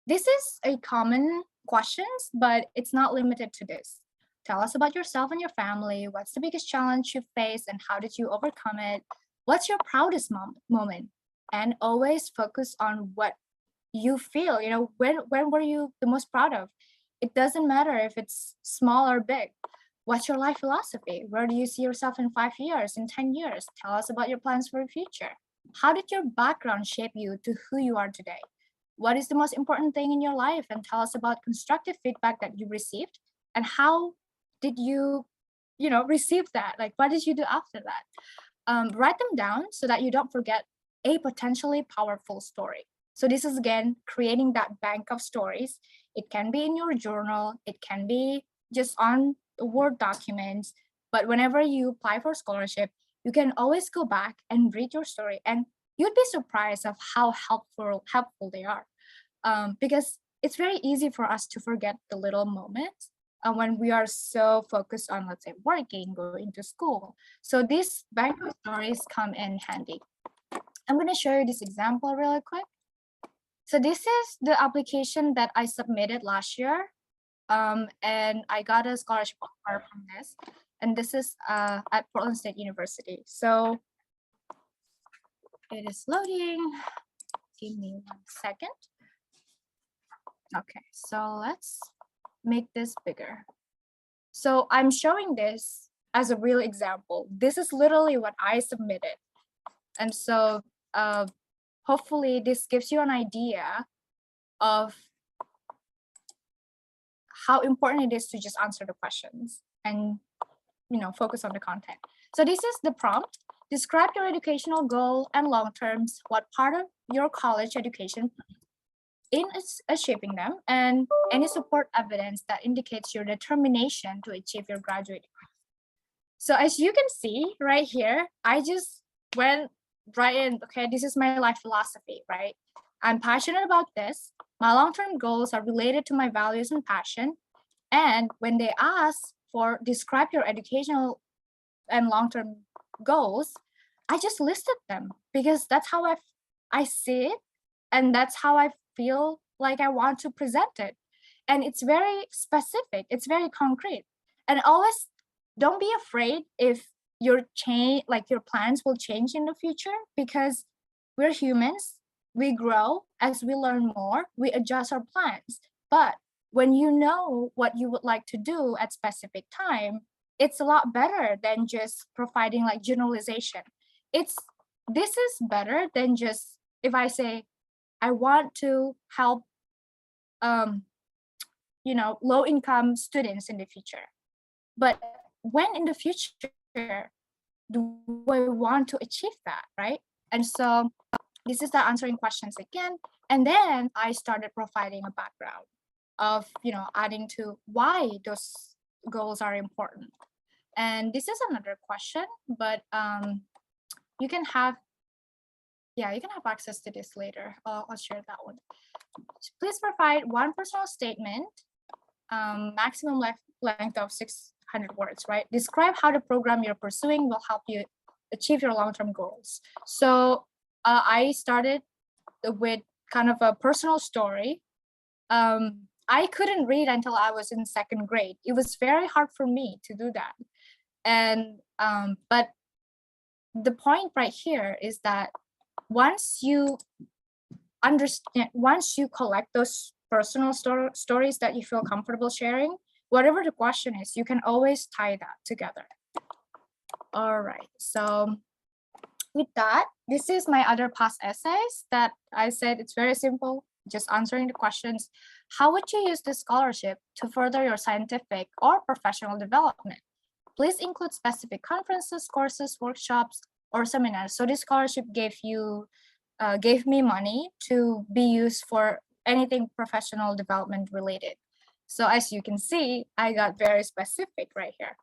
B: This is a common question, but it's not limited to this. Tell us about yourself and your family. What's the biggest challenge you faced and how did you overcome it? What's your proudest moment? And always focus on what you feel, when were you the most proud of? It doesn't matter if it's small or big. What's your life philosophy? Where do you see yourself in 5 years, in 10 years? Tell us about your plans for the future. How did your background shape you to who you are today? What is the most important thing in your life? And tell us about constructive feedback that you received and how did you, receive that? Like, what did you do after that? Write them down so that you don't forget a potentially powerful story. So this is, again, creating that bank of stories. It can be in your journal. It can be just on the Word documents. But whenever you apply for scholarship, you can always go back and read your story. And you'd be surprised of how helpful they are. Because it's very easy for us to forget the little moments when we are so focused on, let's say, working, going to school. So these bank of stories come in handy. I'm going to show you this example really quick. So this is the application that I submitted last year, and I got a scholarship offer from this. And this is at Portland State University. So it is loading. Give me 1 second. Okay, so let's make this bigger. So I'm showing this as a real example. This is literally what I submitted. And so hopefully this gives you an idea of how important it is to just answer the questions and focus on the content. So this is the prompt. Describe your educational goal and long terms, what part of your college education in achieving them, and any support evidence that indicates your determination to achieve your graduate degree. So as you can see right here, I just went right in, okay, this is my life philosophy, right? I'm passionate about this. My long-term goals are related to my values and passion. And when they ask for describe your educational and long-term goals, I just listed them because that's how I see it, and that's how I feel like I want to present it. And it's very specific, it's very concrete. And always don't be afraid if your plans will change in the future, because we're humans, we grow as we learn more, we adjust our plans. But when you know what you would like to do at specific time, it's a lot better than just providing like generalization. This is better than just if I say I want to help low income students in the future. But when in the future do I want to achieve that, right? And so this is the answering questions again. And then I started providing a background of, adding to why those goals are important. And this is another question, but you can have access to this later. I'll share that one. Please provide one personal statement, maximum length of 600 words, right? Describe how the program you're pursuing will help you achieve your long-term goals. So I started with kind of a personal story. I couldn't read until I was in 2nd grade. It was very hard for me to do that. And but the point right here is that once you collect those personal stories that you feel comfortable sharing, whatever the question is, you can always tie that together. All right, so with that, this is my other past essays that I said it's very simple, just answering the questions. How would you use this scholarship to further your scientific or professional development? Please include specific conferences, courses, workshops, or seminars. So this scholarship gave me money to be used for anything professional development related. So as you can see, I got very specific right here.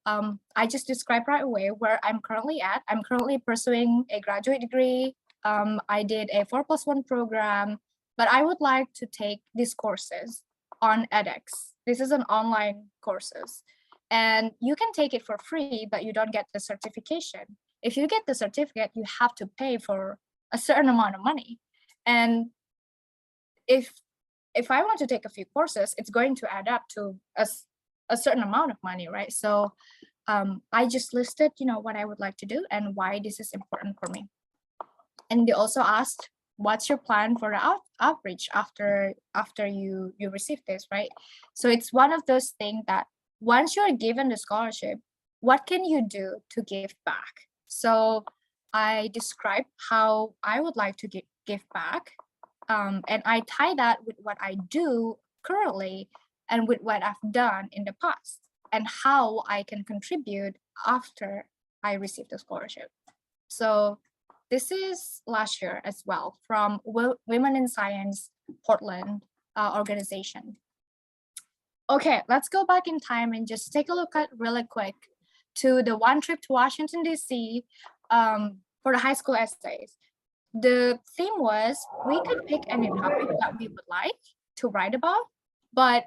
B: I just described right away where I'm currently at. I'm currently pursuing a graduate degree. I did a 4+1 program, but I would like to take these courses on edX. This is an online courses, and you can take it for free, but you don't get the certification. If you get the certificate, you have to pay for a certain amount of money. And if I want to take a few courses, it's going to add up to a certain amount of money, right? So I just listed, what I would like to do and why this is important for me. And they also asked, what's your plan for the outreach after you receive this, right? So it's one of those things that once you're given the scholarship, what can you do to give back? So I described how I would like to give back, and I tie that with what I do currently and with what I've done in the past and how I can contribute after I receive the scholarship. So this is last year as well from Women in Science Portland organization. Okay, let's go back in time and just take a look at really quick to the one trip to Washington, D.C. For the high school essays. The theme was we could pick any topic that we would like to write about, but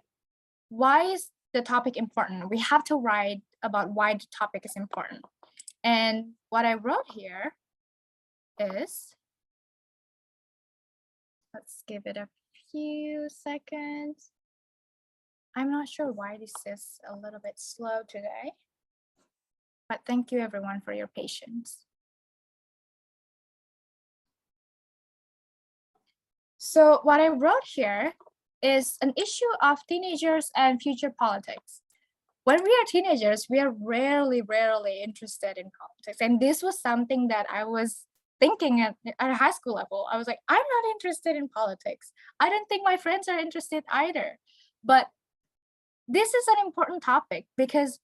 B: why is the topic important? We have to write about why the topic is important. And what I wrote here is, let's give it a few seconds. I'm not sure why this is a little bit slow today, but thank you everyone for your patience. So what I wrote here is an issue of teenagers and future politics. when we are teenagers, we are rarely interested in politics. And this was something that I was thinking at a high school level. I was like, I'm not interested in politics. I don't think my friends are interested either. But this is an important topic because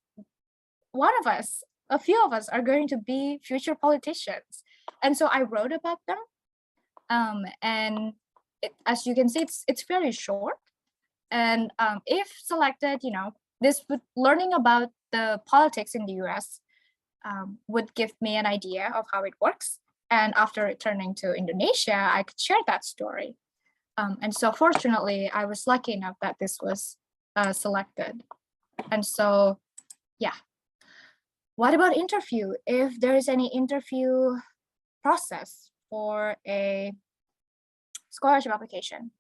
B: a few of us are going to be future politicians. And so I wrote about them. And as you can see, it's very short. And if selected, learning about the politics in the US would give me an idea of how it works. And after returning to Indonesia, I could share that story. And so fortunately, I was lucky enough that this was selected. And so, yeah. What about interview? If there is any interview process for a scholarship application,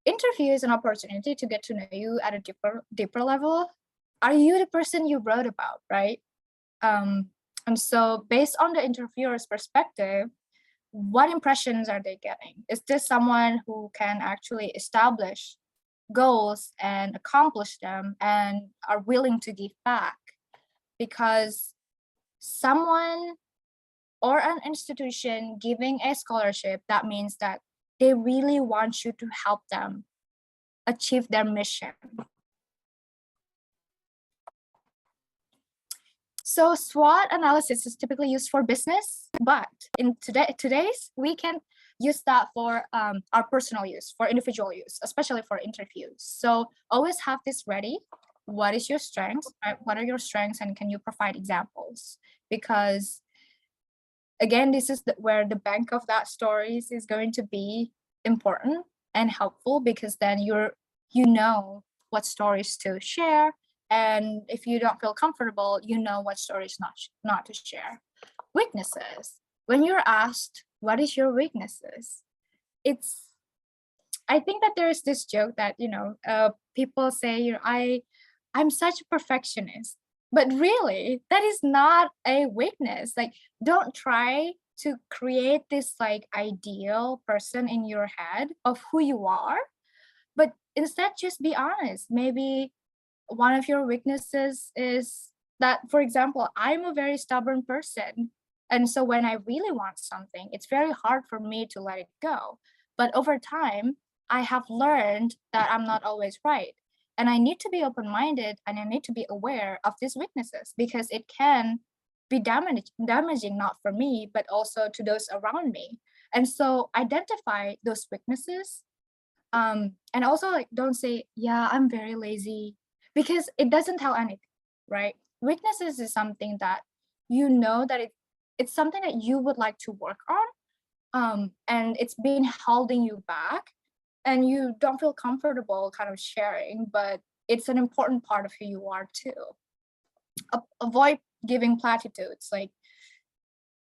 B: interview is an opportunity to get to know you at a deeper level. Are you the person you wrote about, right? And so based on the interviewer's perspective, what impressions are they getting? Is this someone who can actually establish goals and accomplish them and are willing to give back? Because someone or an institution giving a scholarship, that means that they really want you to help them achieve their mission. So SWOT analysis is typically used for business, but in today's, we can use that for our personal use, for individual use, especially for interviews. So always have this ready. What is your strengths? Right? What are your strengths, and can you provide examples? Because again, this is where the bank of that stories is going to be important and helpful, because then you know what stories to share. And if you don't feel comfortable, you know what stories not to share. Weaknesses. When you're asked, what is your weaknesses? I think that there is this joke that, people say, I'm such a perfectionist, but really that is not a weakness. Like, don't try to create this like ideal person in your head of who you are, but instead just be honest. Maybe one of your weaknesses is that, for example, I'm a very stubborn person. And so when I really want something, it's very hard for me to let it go. But over time, I have learned that I'm not always right. And I need to be open-minded, and I need to be aware of these weaknesses, because it can be damaging, not for me, but also to those around me. And so identify those weaknesses. And also, like, don't say, yeah, I'm very lazy, because it doesn't tell anything, right? Weaknesses is something that that it's something that you would like to work on, and it's been holding you back, and you don't feel comfortable kind of sharing, but it's an important part of who you are too. Avoid giving platitudes. Like,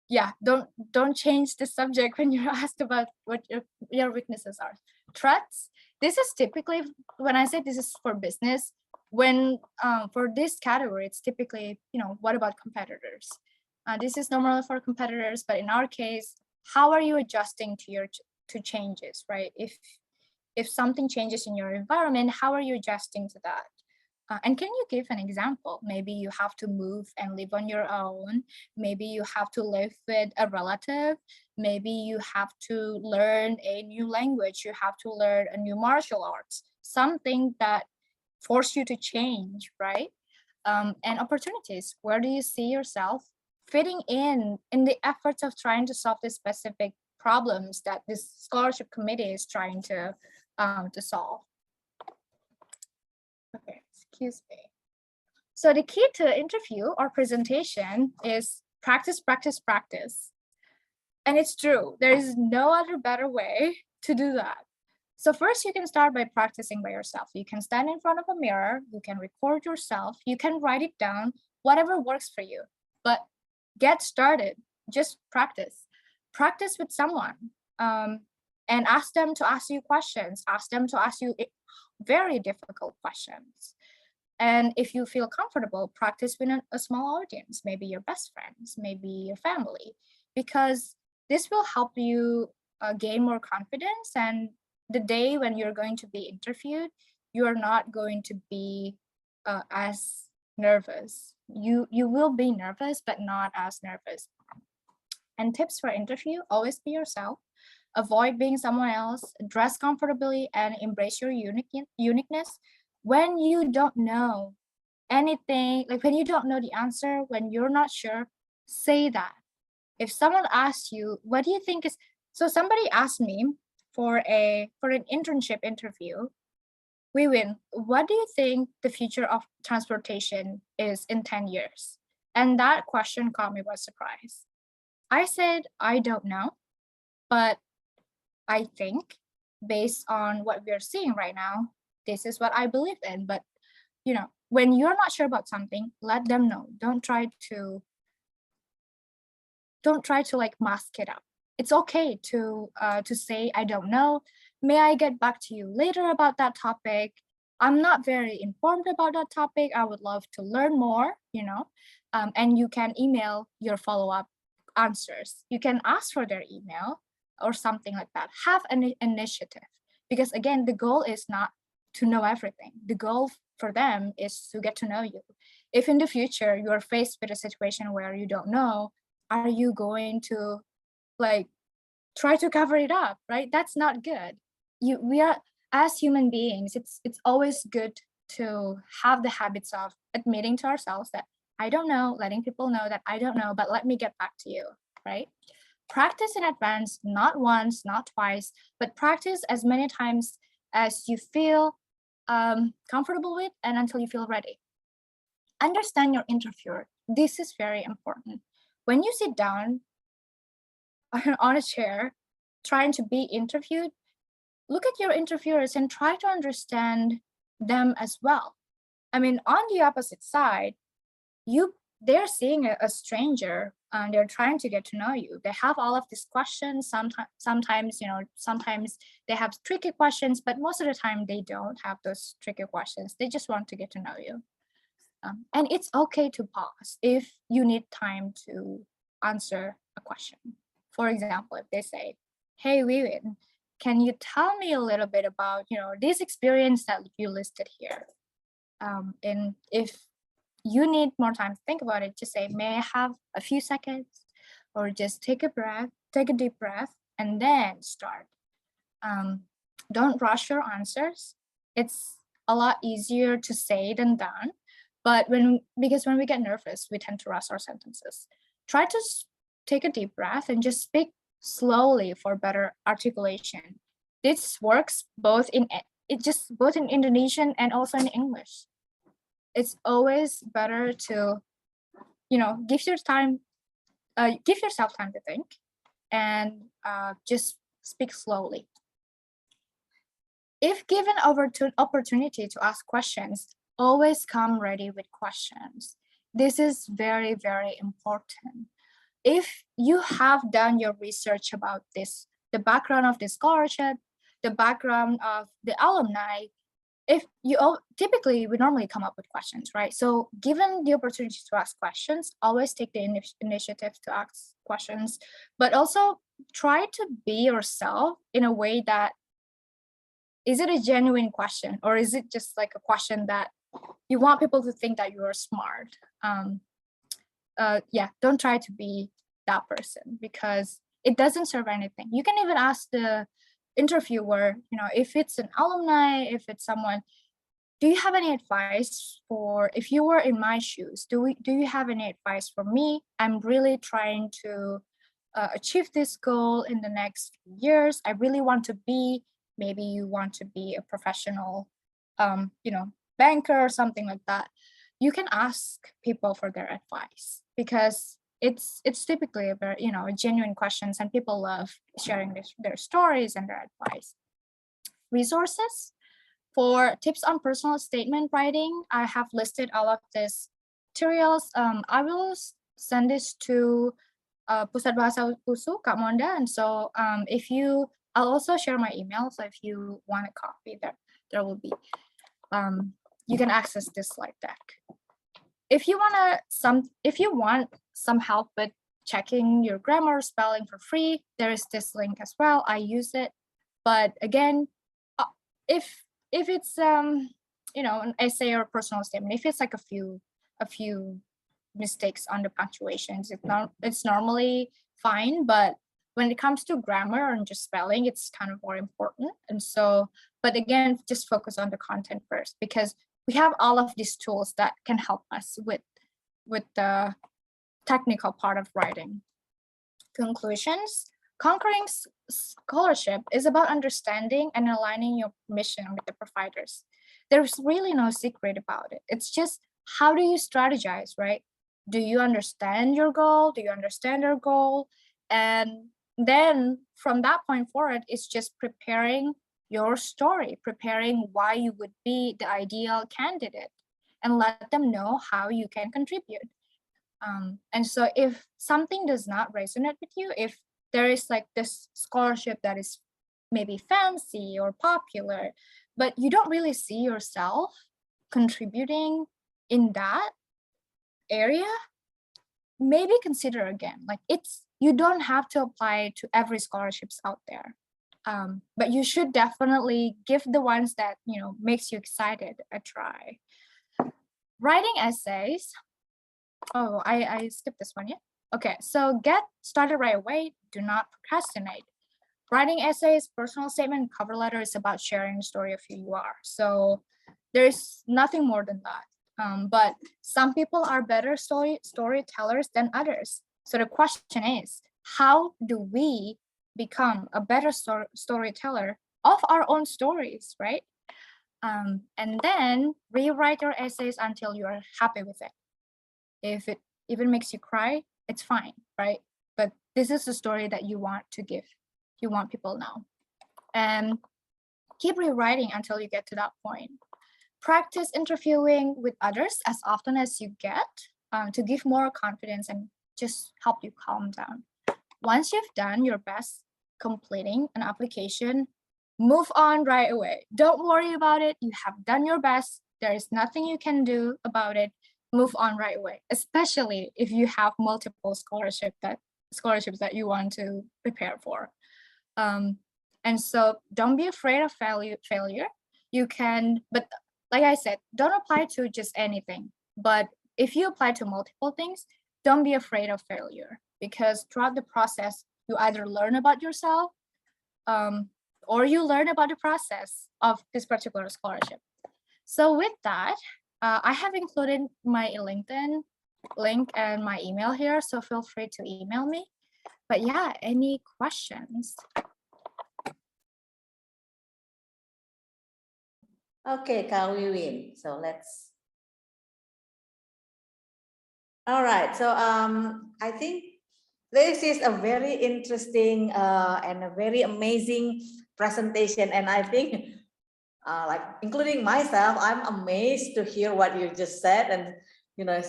B: yeah, don't change the subject when you're asked about what your weaknesses are. Threats. This is typically, when I say this is for business, when for this category, it's typically, what about competitors? This is normally for competitors, but in our case, how are you adjusting to changes, right? If something changes in your environment, how are you adjusting to that? And can you give an example? Maybe you have to move and live on your own. Maybe you have to live with a relative. Maybe you have to learn a new language. You have to learn a new martial arts, something that force you to change, right? And opportunities. Where do you see yourself fitting in the efforts of trying to solve the specific problems that this scholarship committee is trying to solve? Okay, excuse me. So the key to interview or presentation is practice, practice, practice. And it's true, there is no other better way to do that. So first, you can start by practicing by yourself. You can stand in front of a mirror, you can record yourself, you can write it down, whatever works for you. But get started, just practice. Practice with someone, and ask them to ask you questions, ask them to ask you very difficult questions. And if you feel comfortable, practice with a small audience, maybe your best friends, maybe your family, because this will help you gain more confidence. And the day when you're going to be interviewed, you're not going to be as nervous. You will be nervous, but not as nervous. And tips for interview: always be yourself. Avoid being someone else. Dress comfortably and embrace your uniqueness. When you don't know anything, like when you don't know the answer, when you're not sure, say that. If someone asks you, what do you think is, so somebody asked me for an internship interview, Wiwin, what do you think the future of transportation is in 10 years? And that question caught me by surprise. I said, I don't know, but I think based on what we're seeing right now, this is what I believe in. But when you're not sure about something, let them know. Don't try to like mask it up. It's okay to say, I don't know. May I get back to you later about that topic? I'm not very informed about that topic. I would love to learn more, and you can email your follow-up answers. You can ask for their email or something like that. Have an initiative, because again, the goal is not to know everything. The goal for them is to get to know you. If in the future you are faced with a situation where you don't know, are you going to like try to cover it up, right? That's not good. We are, as human beings, it's always good to have the habits of admitting to ourselves that I don't know, letting people know that I don't know, but let me get back to you, right? Practice in advance, not once, not twice, but practice as many times as you feel comfortable with and until you feel ready. Understand your interviewer. This is very important. When you sit down on a chair trying to be interviewed, look at your interviewers and try to understand them as well. I mean, on the opposite side, they're seeing a stranger and they're trying to get to know you. They have all of these questions. Sometimes they have tricky questions, but most of the time they don't have those tricky questions. They just want to get to know you. And it's okay to pause if you need time to answer a question. For example, if they say, hey, Wiwin, can you tell me a little bit about, this experience that you listed here? And if you need more time to think about it, just say, may I have a few seconds? Or just take a deep breath, and then start. Don't rush your answers. It's a lot easier to say than done. But because when we get nervous, we tend to rush our sentences. Try to take a deep breath and just speak slowly for better articulation. This works both in Indonesian and also in English. It's always better to, give yourself time to think and just speak slowly. If given opportunity to ask questions, always come ready with questions. This is very, very important. If you have done your research about this, the background of the scholarship, the background of the alumni, typically we normally come up with questions, right? So given the opportunity to ask questions, always take the initiative to ask questions, but also try to be yourself in a way that, is it a genuine question or is it just like a question that you want people to think that you are smart? Don't try to be that person because it doesn't serve anything. You can even ask the interviewer, if it's an alumni, if it's someone, do you have any advice for, if you were in my shoes, do you have any advice for me? I'm really trying to achieve this goal in the next few years. I really want to be, maybe you want to be a professional, banker or something like that. You can ask people for their advice because it's typically a very, genuine questions, and people love sharing their stories and their advice. Resources for tips on personal statement writing, I have listed all of these materials. I will send this to Pusat Bahasa USU, Kak Monda, and so I'll also share my email. So if you want a copy, there will be. You can access this slide deck. If you want some help with checking your grammar, spelling for free, there is this link as well. I use it, but again, if it's an essay or personal statement, if it's like a few a few mistakes on the punctuations. It's normally fine, but when it comes to grammar and just spelling, it's kind of more important. And so, but again, just focus on the content first, because we have all of these tools that can help us with the technical part of writing. Conclusions. Conquering scholarship is about understanding and aligning your mission with the providers. There's really no secret about it. It's just, how do you strategize, right? Do you understand your goal? Do you understand their goal? And then from that point forward, it's just preparing your story, preparing why you would be the ideal candidate, and let them know how you can contribute. And so if something does not resonate with you, if there is like this scholarship that is maybe fancy or popular, but you don't really see yourself contributing in that area, maybe consider again. Like, you don't have to apply to every scholarships out there, but you should definitely give the ones that, you know, makes you excited a try. Writing essays. Oh, I skipped this one. Yeah. Okay, so get started right away. Do not procrastinate. Writing essays, personal statement, cover letter is about sharing the story of who you are. So there's nothing more than that. But some people are better storytellers than others. So the question is, how do we become a better storyteller of our own stories, right? And then rewrite your essays until you're happy with it. If it even makes you cry, it's fine, right? But this is the story that you want to give. You want people to know. And keep rewriting until you get to that point. Practice interviewing with others as often as you get to give more confidence and just help you calm down. Once you've done your best completing an application, move on right away. Don't worry about it. You have done your best. There is nothing you can do about it. Move on right away, especially if you have multiple scholarships that you want to prepare for. And so don't be afraid of failure. You can, but like I said, don't apply to just anything. But if you apply to multiple things, don't be afraid of failure, because throughout the process, you either learn about yourself or you learn about the process of this particular scholarship. So with that, I have included my LinkedIn link and my email here, so feel free to email me. But yeah, any questions?
C: Okay, Kak Wiwin. So let's. All right. So I think this is a very interesting and a very amazing presentation, and I think, like including myself, I'm amazed to hear what you just said, and you know,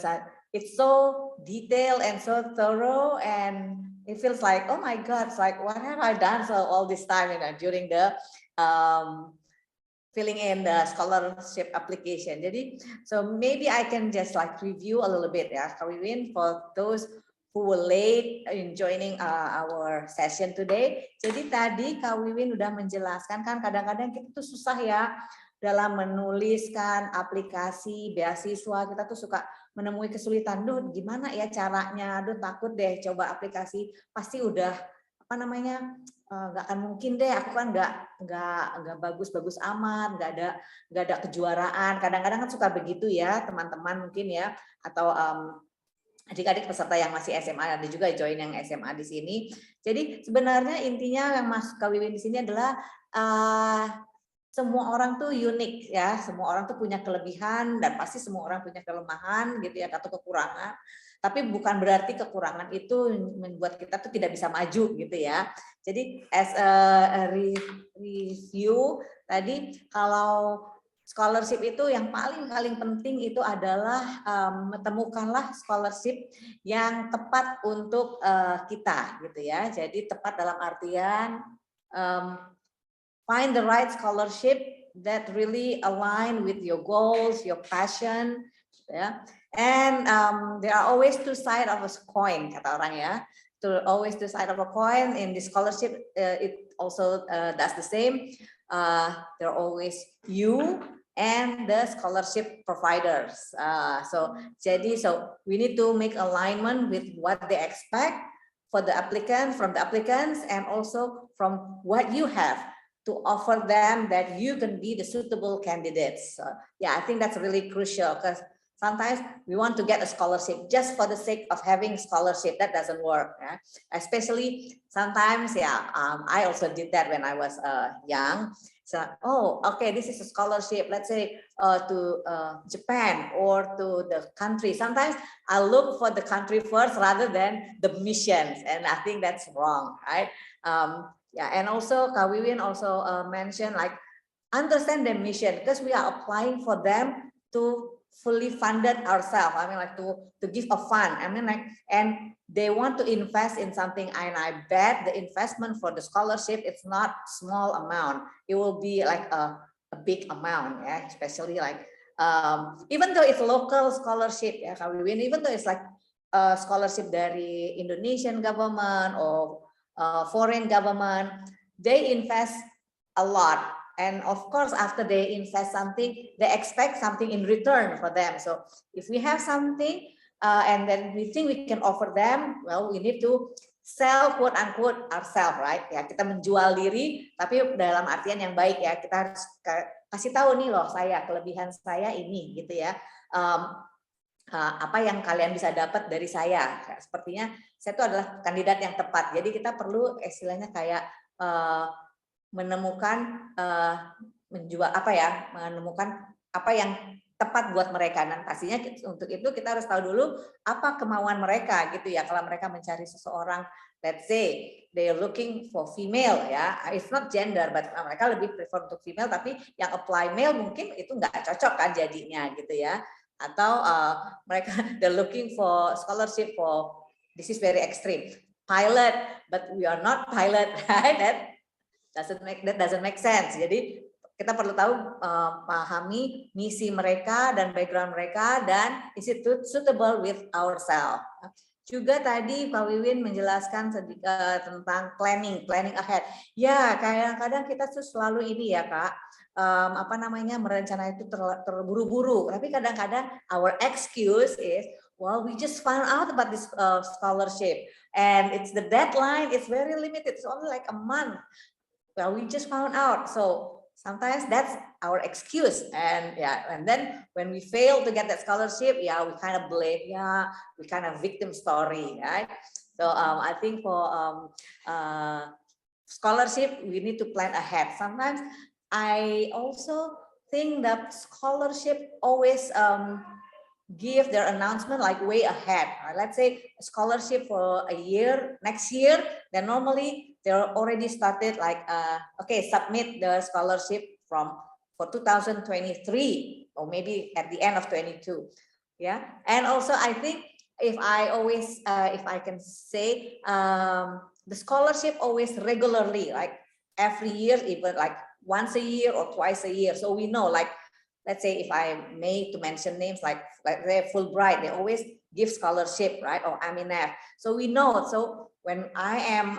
C: it's so detailed and so thorough, and it feels like, oh my God, it's like, what have I done so all this time, you know, during the filling in the scholarship application. Jadi, so maybe I can just like review a little bit, ya, Kak Wiwin, for those who were late in joining our session today. Jadi tadi Kak Wiwin udah menjelaskan, kan kadang-kadang kita tuh susah ya dalam menuliskan aplikasi beasiswa, kita tuh suka menemui kesulitan, duh gimana ya caranya, duh takut deh coba aplikasi, pasti udah apa namanya, nggak akan mungkin deh, aku kan nggak bagus-bagus amat, nggak ada kejuaraan. Kadang-kadang kan suka begitu ya teman-teman mungkin ya, atau adik-adik peserta yang masih SMA, ada juga join yang SMA di sini. Jadi sebenarnya intinya yang Mas Kak Wiwin di sini adalah semua orang tuh unik ya, semua orang tuh punya kelebihan dan pasti semua orang punya kelemahan gitu ya, atau kekurangan. Tapi bukan berarti kekurangan itu membuat kita tuh tidak bisa maju gitu ya. Jadi as a review tadi, kalau scholarship itu yang paling penting itu adalah temukanlah scholarship yang tepat untuk kita gitu ya. Jadi tepat dalam artian find the right scholarship that really align with your goals, your passion, ya. And there are always two sides of a coin, kata orang ya. Always two sides of a coin. In the scholarship, it also does the same. There are always you and the scholarship providers. So we need to make alignment with what they expect for the applicant, from the applicants, and also from what you have to offer them, that you can be the suitable candidates. Yeah, I think that's really crucial, because sometimes we want to get a scholarship just for the sake of having scholarship. That doesn't work. Yeah? Especially sometimes, yeah, I also did that when I was young. So, oh, okay, this is a scholarship, let's say to Japan or to the country. Sometimes I look for the country first rather than the missions, and I think that's wrong, right? Yeah, and also Kak Wiwin also mentioned, like, understand the mission, because we are applying for them to fully funded ourselves. I mean, like to give a fund. I mean, like, and they want to invest in something, and I bet the investment for the scholarship, it's not small amount. It will be like a big amount, yeah. Especially like even though it's local scholarship, yeah, Kak Wiwin, even though it's like a scholarship dari Indonesian government or foreign government, they invest a lot. And of course, after they invest something, they expect something in return for them. So if we have something and then we think we can offer them, well, we need to sell, quote unquote, ourselves, right? Ya, kita menjual diri, tapi dalam artian yang baik, ya. Kita harus kasih tahu nih loh, saya, kelebihan saya ini, gitu ya. Apa yang kalian bisa dapat dari saya? Sepertinya saya itu adalah kandidat yang tepat. Jadi kita perlu istilahnya kayak menemukan menjual apa ya, menemukan apa yang tepat buat mereka. Dan pastinya untuk itu kita harus tahu dulu apa kemauan mereka, gitu ya. Kalau mereka mencari seseorang, let's say they are looking for female, ya, it's not gender, but mereka lebih prefer untuk female, tapi yang apply male mungkin itu nggak cocok kan jadinya, gitu ya. Atau mereka they're looking for scholarship for, this is very extreme, pilot, but we are not pilot, right? That doesn't make sense. Jadi kita perlu tahu, pahami misi mereka dan background mereka, dan is it suitable with ourselves. Juga tadi Pak Wiwin menjelaskan sedikit tentang planning ahead. Ya, kadang-kadang kita tuh selalu ini ya Kak, apa namanya, merencana itu terburu-buru. Tapi kadang-kadang our excuse is, well, we just found out about this scholarship and it's the deadline, it's very limited, it's only like a month. Well, we just found out. So sometimes that's our excuse. And yeah, and then when we fail to get that scholarship, yeah, we kind of blame, yeah, we kind of victim story, right? So I think for scholarship, we need to plan ahead. Sometimes I also think that scholarship always give their announcement like way ahead. Let's say a scholarship for a year, next year, then normally they're already started like, okay, submit the scholarship for 2023 or maybe at the end of 22. Yeah, and also I think if I can say, the scholarship always regularly, like every year, even like once a year or twice a year. So we know, like, let's say if I may to mention names like they're Fulbright, they always give scholarship, right? Or Aminef. So we know. So when I am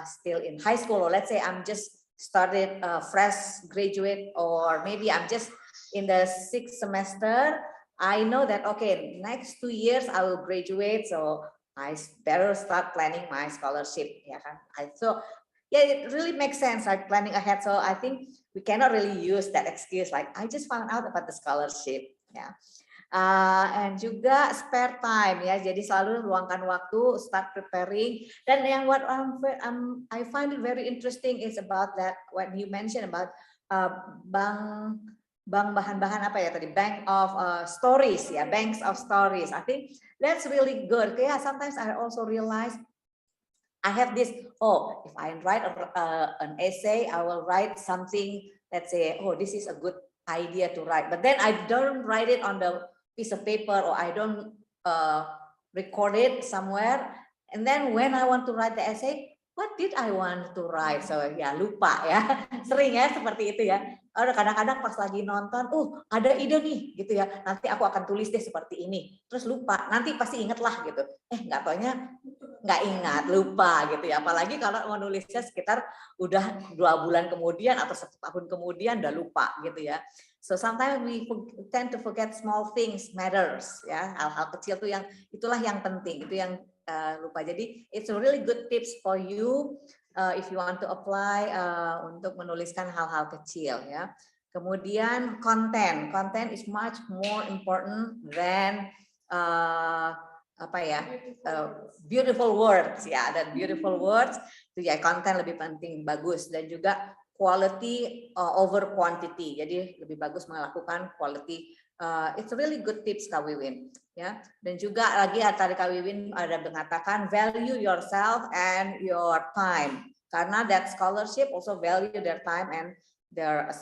C: still in high school, or let's say I'm just started fresh graduate, or maybe I'm just in the 6th semester, I know that, okay, next 2 years I will graduate. So I better start planning my scholarship. Yeah, so yeah, it really makes sense, like planning ahead. So I think we cannot really use that excuse like, I just found out about the scholarship. Yeah. And juga spare time, ya, jadi selalu luangkan waktu, start preparing. Dan yang what I find it very interesting is about that what you mentioned about bank bahan-bahan apa ya tadi, bank of stories, ya, banks of stories. I think that's really good. Yeah, sometimes I also realize I have this, oh, if I write an essay, I will write something, let's say, oh, this is a good idea to write. But then I don't write it on the piece of paper, or I don't record it somewhere. And then when I want to write the essay, what did I want to write? So ya lupa ya, sering ya seperti itu ya. Kadang-kadang pas lagi nonton, ada ide nih gitu ya. Nanti aku akan tulis deh seperti ini. Terus lupa, nanti pasti inget lah gitu. Nggak taunya nggak ingat, lupa gitu ya. Apalagi kalau mau nulisnya sekitar udah 2 bulan kemudian atau 1 tahun kemudian udah lupa gitu ya. So sometimes we tend to forget small things matters ya. Hal-hal kecil tuh itulah yang penting, itu yang lupa. Jadi it's a really good tips for you if you want to apply untuk menuliskan hal-hal kecil ya. Kemudian konten is much more important than beautiful words ya. Dan beautiful words itu ya, konten lebih penting, bagus, dan juga quality over quantity. Jadi lebih bagus melakukan quality. It's a really good tips Kak Wiwin ya. Dan juga lagi tadi Kak Wiwin ada mengatakan value yourself and your time, karena that scholarship also value their time and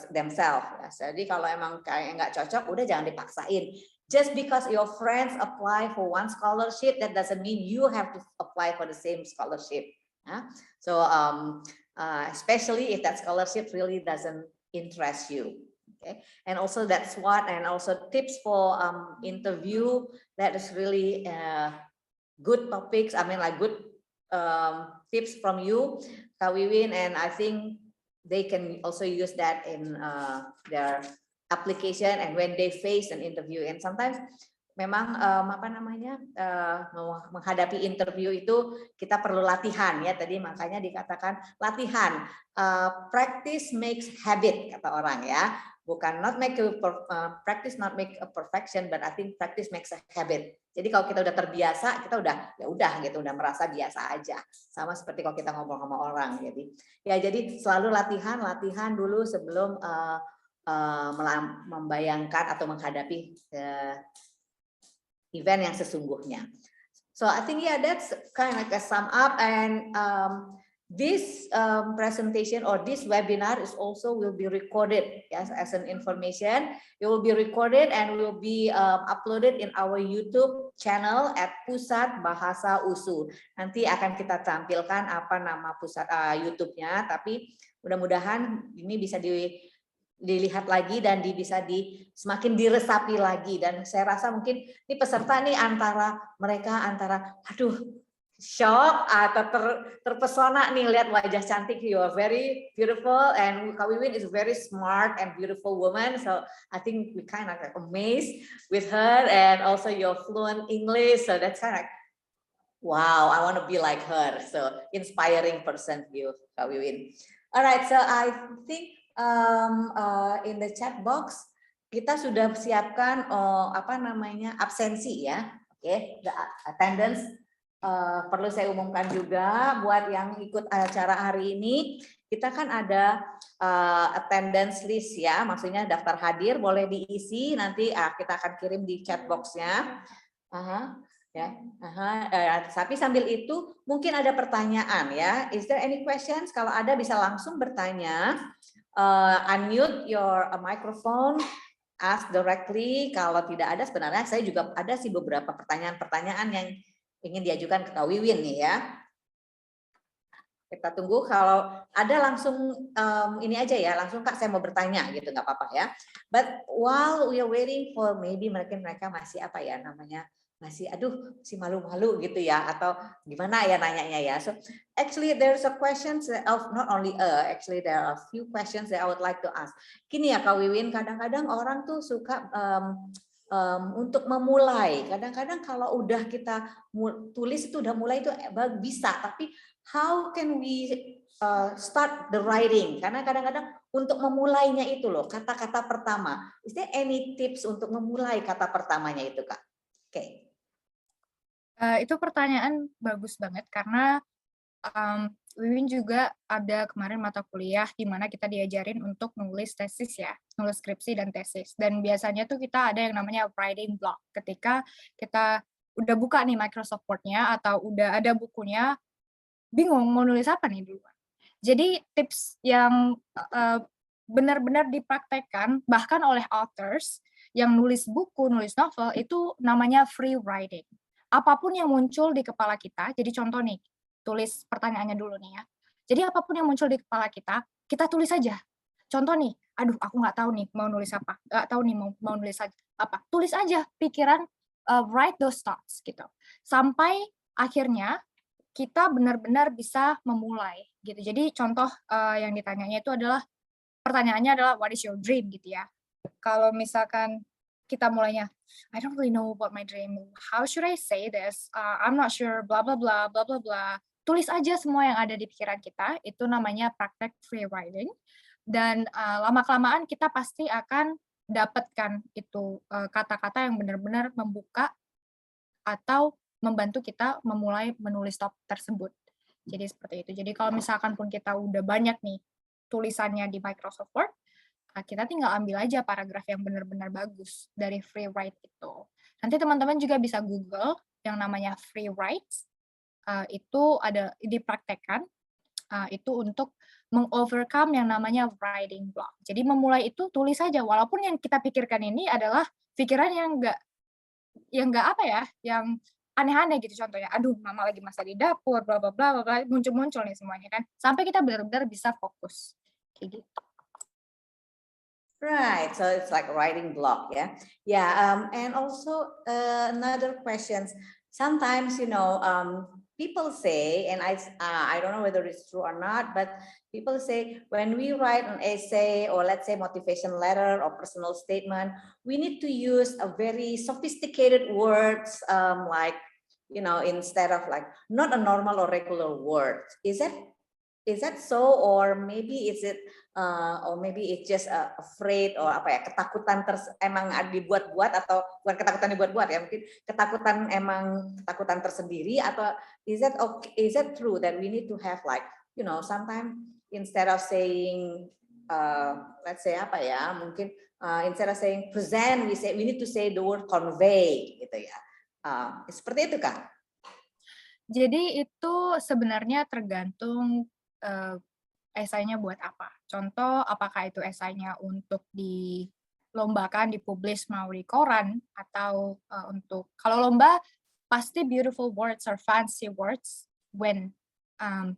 C: themselves ya. Jadi kalau emang kayak nggak cocok, udah jangan dipaksain. Just because your friends apply for one scholarship, that doesn't mean you have to apply for the same scholarship ya. So especially if that scholarship really doesn't interest you. Okay. And also that's what, and also tips for interview, that is really good topics. I mean, like good tips from you, Kak Wiwin, and I think they can also use that in their application and when they face an interview. And sometimes memang menghadapi interview itu kita perlu latihan ya. Tadi makanya dikatakan latihan, practice makes habit kata orang ya. Bukan practice not make a perfection, but I think practice makes a habit. Jadi kalau kita udah terbiasa, kita udah merasa biasa aja. Sama seperti kalau kita ngobrol sama orang. Jadi selalu latihan dulu sebelum membayangkan atau menghadapi event yang sesungguhnya. So I think that's kind of like a sum up, and this presentation or this webinar is also will be recorded as an information. It will be recorded and will be uploaded in our YouTube channel at Pusat Bahasa USU. Nanti akan kita tampilkan apa nama pusat YouTube-nya, tapi mudah-mudahan ini bisa dilihat lagi dan bisa semakin diresapi lagi. Dan saya rasa mungkin ini peserta nih antara aduh shock atau terpesona nih lihat wajah cantik. You are very beautiful, and Kak Wiwin is a very smart and beautiful woman, so I think we kind of amazed with her, and also your fluent English, so that's kind of wow, I want to be like her. So inspiring person you, Kak Wiwin. All right, so I think in the chat box kita sudah siapkan absensi ya. Okay, the attendance. Perlu saya umumkan juga buat yang ikut acara hari ini, kita kan ada attendance list ya, maksudnya daftar hadir boleh diisi, nanti kita akan kirim di chat box-nya. Tapi sambil itu mungkin ada pertanyaan ya. Is there any questions? Kalau ada bisa langsung bertanya. Unmute your microphone, ask directly. Kalau tidak ada, sebenarnya saya juga ada sih beberapa pertanyaan-pertanyaan yang ingin diajukan ke Kak Wiwin nih ya. Kita tunggu, kalau ada langsung ini aja ya, langsung Kak saya mau bertanya gitu, nggak apa-apa ya. But while we are waiting for maybe mereka masih masih malu-malu gitu ya, atau gimana ya nanyanya ya. So actually there's a questions of not only actually there are a few questions that I would like to ask. Gini ya Kak Wiwin, kadang-kadang orang tuh suka untuk memulai, kadang-kadang kalau udah kita tulis itu udah mulai itu bisa, tapi how can we start the writing? Karena kadang-kadang untuk memulainya itu loh, kata-kata pertama. Is there any tips untuk memulai kata pertamanya itu Kak? Oke.
B: Itu pertanyaan bagus banget karena Wiwin juga ada kemarin mata kuliah di mana kita diajarin untuk nulis tesis ya, nulis skripsi dan tesis. Dan biasanya tuh kita ada yang namanya writing block. Ketika kita udah buka nih Microsoft Word-nya atau udah ada bukunya, bingung mau nulis apa nih duluan. Jadi tips yang benar-benar dipraktekkan bahkan oleh authors yang nulis buku, nulis novel itu namanya free writing. Apapun yang muncul di kepala kita, jadi contoh nih, tulis pertanyaannya dulu nih ya. Jadi apapun yang muncul di kepala kita, kita tulis aja. Contoh nih, aduh aku nggak tahu nih mau nulis apa, nggak tahu nih mau nulis apa. Tulis aja pikiran, write those thoughts gitu. Sampai akhirnya kita benar-benar bisa memulai gitu. Jadi contoh, yang ditanyanya itu adalah pertanyaannya adalah what is your dream gitu ya. Kalau misalkan kita mulainya, I don't really know about my dream. How should I say this? I'm not sure. Blah blah blah blah blah blah. Tulis aja semua yang ada di pikiran kita. Itu namanya praktek free writing. Dan lama-kelamaan kita pasti akan dapatkan itu kata-kata yang benar-benar membuka atau membantu kita memulai menulis topik tersebut. Jadi seperti itu. Jadi kalau misalkan pun kita udah banyak nih tulisannya di Microsoft Word, kita tinggal ambil aja paragraf yang benar-benar bagus dari free write itu. Nanti teman-teman juga bisa Google yang namanya free write, itu ada dipraktekkan, itu untuk mengovercome yang namanya writing block. Jadi memulai itu tulis saja, walaupun yang kita pikirkan ini adalah pikiran yang nggak apa ya, yang aneh-aneh gitu contohnya, aduh mama lagi masak di dapur, bla bla bla bla, muncul-muncul nih semuanya kan, sampai kita benar-benar bisa fokus, kayak gitu.
C: Right, so it's like a writing block, yeah, yeah. And also another question. Sometimes, people say, and I don't know whether it's true or not, but people say when we write an essay or let's say motivation letter or personal statement, we need to use a very sophisticated words, like instead of like not a normal or regular word. Is that so, or maybe it's just afraid or apa ya, ketakutan emang dibuat-buat, atau bukan ketakutan dibuat-buat ya, mungkin ketakutan tersendiri, atau is that true that we need to have like sometimes instead of saying let's say apa ya, mungkin instead of saying present we need to say the word convey gitu ya. Seperti itu Kak?
B: Jadi itu sebenarnya tergantung esainya buat apa. Contoh, apakah itu esainya untuk dilombakan, dipublish mau di koran, atau untuk, kalau lomba pasti beautiful words or fancy words win.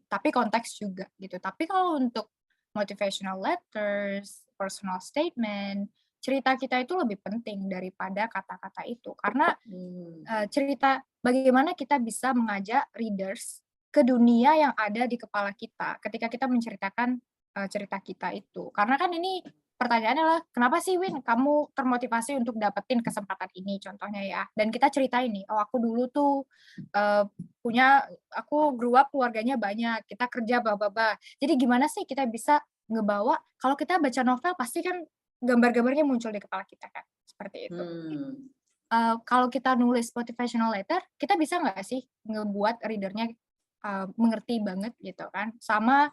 B: Tapi konteks juga gitu. Tapi kalau untuk motivational letters, personal statement, cerita kita itu lebih penting daripada kata-kata itu. Karena cerita, bagaimana kita bisa mengajak readers ke dunia yang ada di kepala kita ketika kita menceritakan cerita kita itu. Karena kan ini pertanyaannya adalah, kenapa sih Win kamu termotivasi untuk dapetin kesempatan ini contohnya ya. Dan kita cerita ini, oh aku dulu tuh aku grew up keluarganya banyak, kita kerja bla bla bla. Jadi gimana sih kita bisa ngebawa, kalau kita baca novel pasti kan gambar-gambarnya muncul di kepala kita kan, seperti itu. Kalau kita nulis motivational letter, kita bisa nggak sih ngebuat readernya mengerti banget gitu kan, sama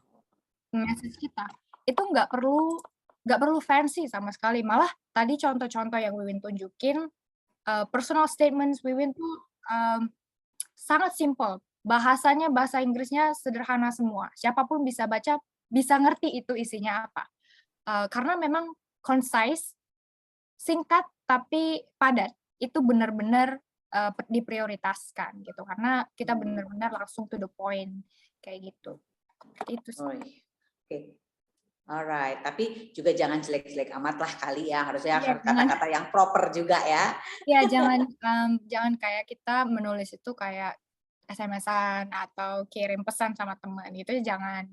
B: message kita. Itu nggak perlu fancy sama sekali. Malah tadi contoh-contoh yang Wiwin tunjukin, personal statements Wiwin tuh sangat simple. Bahasanya, bahasa Inggrisnya sederhana semua. Siapapun bisa baca, bisa ngerti itu isinya apa. Karena memang concise, singkat tapi padat. Itu benar-benar diprioritaskan gitu, karena kita benar-benar langsung to the point kayak gitu. Itu sih.
C: Oke. Alright, tapi juga jangan jelek-jelek amat lah kali ya, harusnya
B: Iya,
C: kata-kata yang proper juga ya.
B: Ya jangan kayak kita menulis itu kayak SMS-an atau kirim pesan sama teman, itu jangan.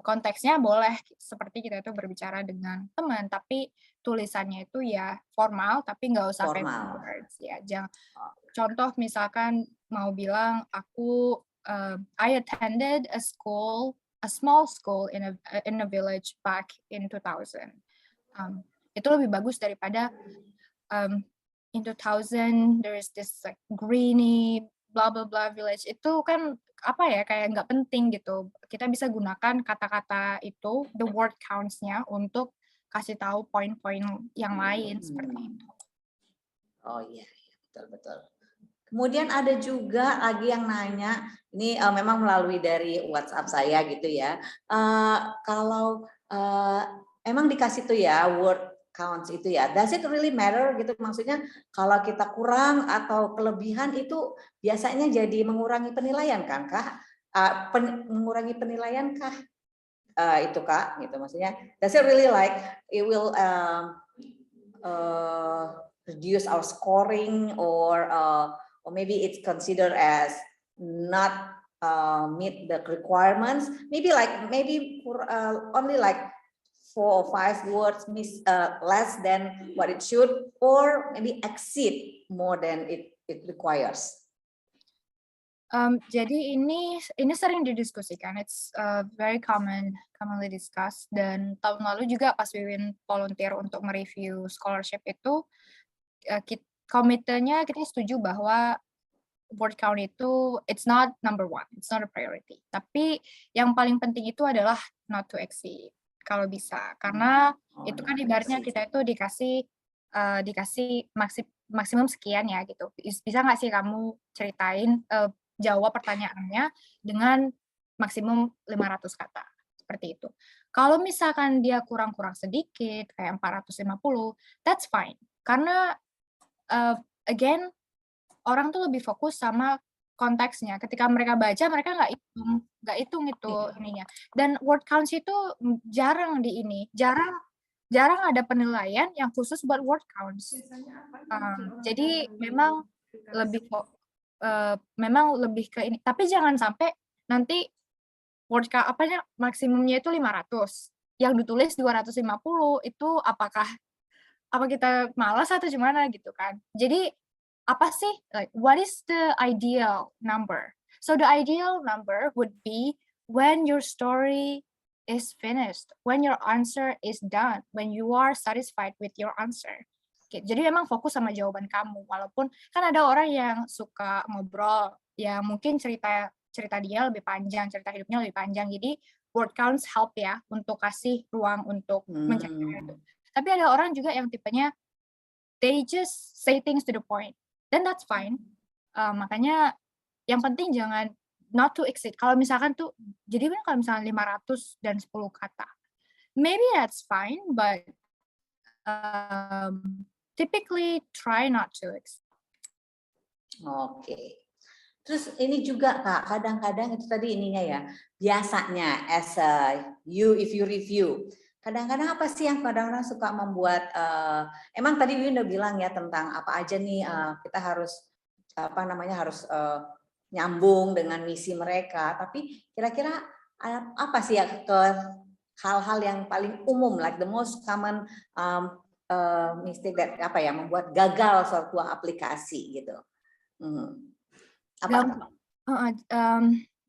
B: Konteksnya boleh seperti kita itu berbicara dengan teman, tapi tulisannya itu ya formal, tapi nggak usah fancy words ya. Contoh misalkan mau bilang aku I attended a small school in a village back in 2000. Itu lebih bagus daripada in 2000 there is this like greeny blah blah blah village. Itu kan apa ya, kayak nggak penting gitu. Kita bisa gunakan kata-kata itu, the word counts-nya, untuk kasih tahu poin-poin yang lain seperti itu.
C: Oh iya, betul. Kemudian ada juga lagi yang nanya, ini memang melalui dari WhatsApp saya gitu ya. Kalau emang dikasih tuh ya word counts itu ya, does it really matter gitu? Maksudnya kalau kita kurang atau kelebihan itu biasanya jadi mengurangi penilaian kan Kak? mengurangi penilaian kah? Itu Kak, gitu maksudnya. Does it really like it will reduce our scoring or maybe it's considered as not meet the requirements? Maybe only like 4 or 5 words less than what it should, or maybe exceed more than it requires.
B: Jadi ini sering didiskusikan. It's very commonly discussed. Dan tahun lalu juga pas Wiwin volunteer untuk mereview scholarship itu, komitenya kita setuju bahwa word count itu it's not number one, it's not a priority. Tapi yang paling penting itu adalah not to exceed kalau bisa, karena itu kan ibaratnya kita itu dikasih maksimum sekian ya gitu. Bisa nggak sih kamu ceritain jawab pertanyaannya dengan maksimum 500 kata, seperti itu. Kalau misalkan dia kurang-kurang sedikit, kayak 450, that's fine. Karena, again, orang tuh lebih fokus sama konteksnya. Ketika mereka baca, mereka nggak hitung itu ininya. Dan word counts itu jarang ada penilaian yang khusus buat word counts. Jadi memang lebih ke ini, tapi jangan sampai nanti word count maksimumnya itu 500, yang ditulis 250 itu apa kita malas atau gimana gitu kan. Jadi apa sih, like what is the ideal number? So the ideal number would be when your story is finished, when your answer is done, when you are satisfied with your answer. Jadi memang fokus sama jawaban kamu, walaupun kan ada orang yang suka ngobrol, ya mungkin cerita dia lebih panjang, cerita hidupnya lebih panjang, jadi word counts help ya untuk kasih ruang untuk menceritakan itu. Tapi ada orang juga yang tipenya they just say things to the point, then that's fine. Makanya yang penting jangan not to exceed. Kalau misalkan tuh, jadi kan kalau misalkan 500 dan 10 kata, maybe that's fine, but typically try not to exceed.
C: Oke. Terus ini juga Kak, kadang-kadang itu tadi ininya ya, biasanya as if you review, kadang-kadang apa sih yang kadang-kadang suka membuat, emang tadi Wiwin udah bilang ya tentang apa aja nih kita harus harus nyambung dengan misi mereka, tapi kira-kira apa sih ya ke hal-hal yang paling umum, like the most common mistake that membuat gagal sebuah aplikasi gitu.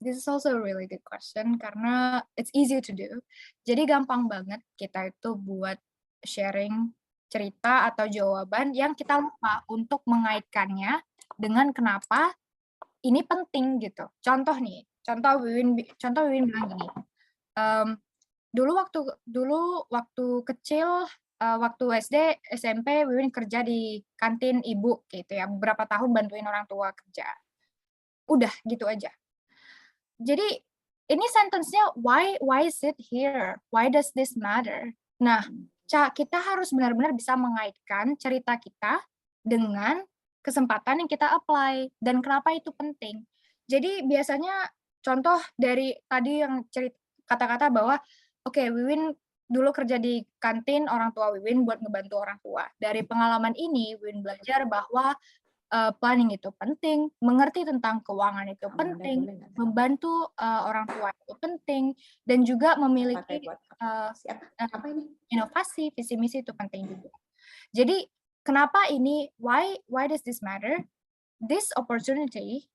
B: This is also a really good question karena it's easy to do. Jadi gampang banget kita itu buat sharing cerita atau jawaban yang kita lupa untuk mengaitkannya dengan kenapa ini penting gitu. Contoh Wiwin bilang gini. Dulu waktu kecil, waktu SD, SMP, Wiwin kerja di kantin ibu gitu ya, beberapa tahun bantuin orang tua kerja. Udah gitu aja. Jadi ini sentence-nya why is it here? Why does this matter? Nah, kita harus benar-benar bisa mengaitkan cerita kita dengan kesempatan yang kita apply dan kenapa itu penting. Jadi biasanya contoh dari tadi yang kata-kata bahwa Wiwin dulu kerja di kantin orang tua Wiwin buat ngebantu orang tua. Dari pengalaman ini Wiwin belajar bahwa planning itu penting, mengerti tentang keuangan itu penting, membantu orang tua itu penting, dan juga memiliki inovasi, visi misi itu penting juga. Jadi kenapa ini? Why does this matter? This opportunity,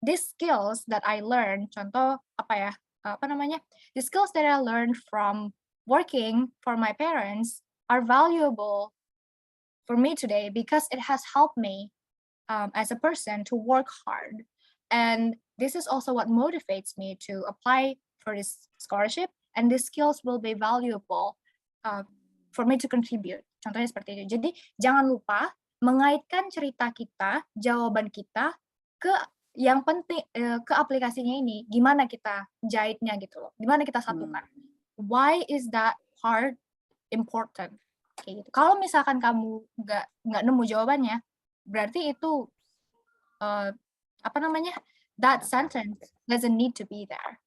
B: these skills that I learned, contoh the skills that I learned from working for my parents are valuable for me today because it has helped me as a person to work hard. And this is also what motivates me to apply for this scholarship, and these skills will be valuable for me to contribute. Contohnya seperti itu. Jadi jangan lupa mengaitkan cerita kita, jawaban kita ke yang penting, ke aplikasinya ini. Gimana kita jahitnya gitu loh. Gimana kita satukan. Why is that part important? Kayak gitu. Kalau misalkan kamu nggak nemu jawabannya, berarti itu that sentence doesn't need to be there.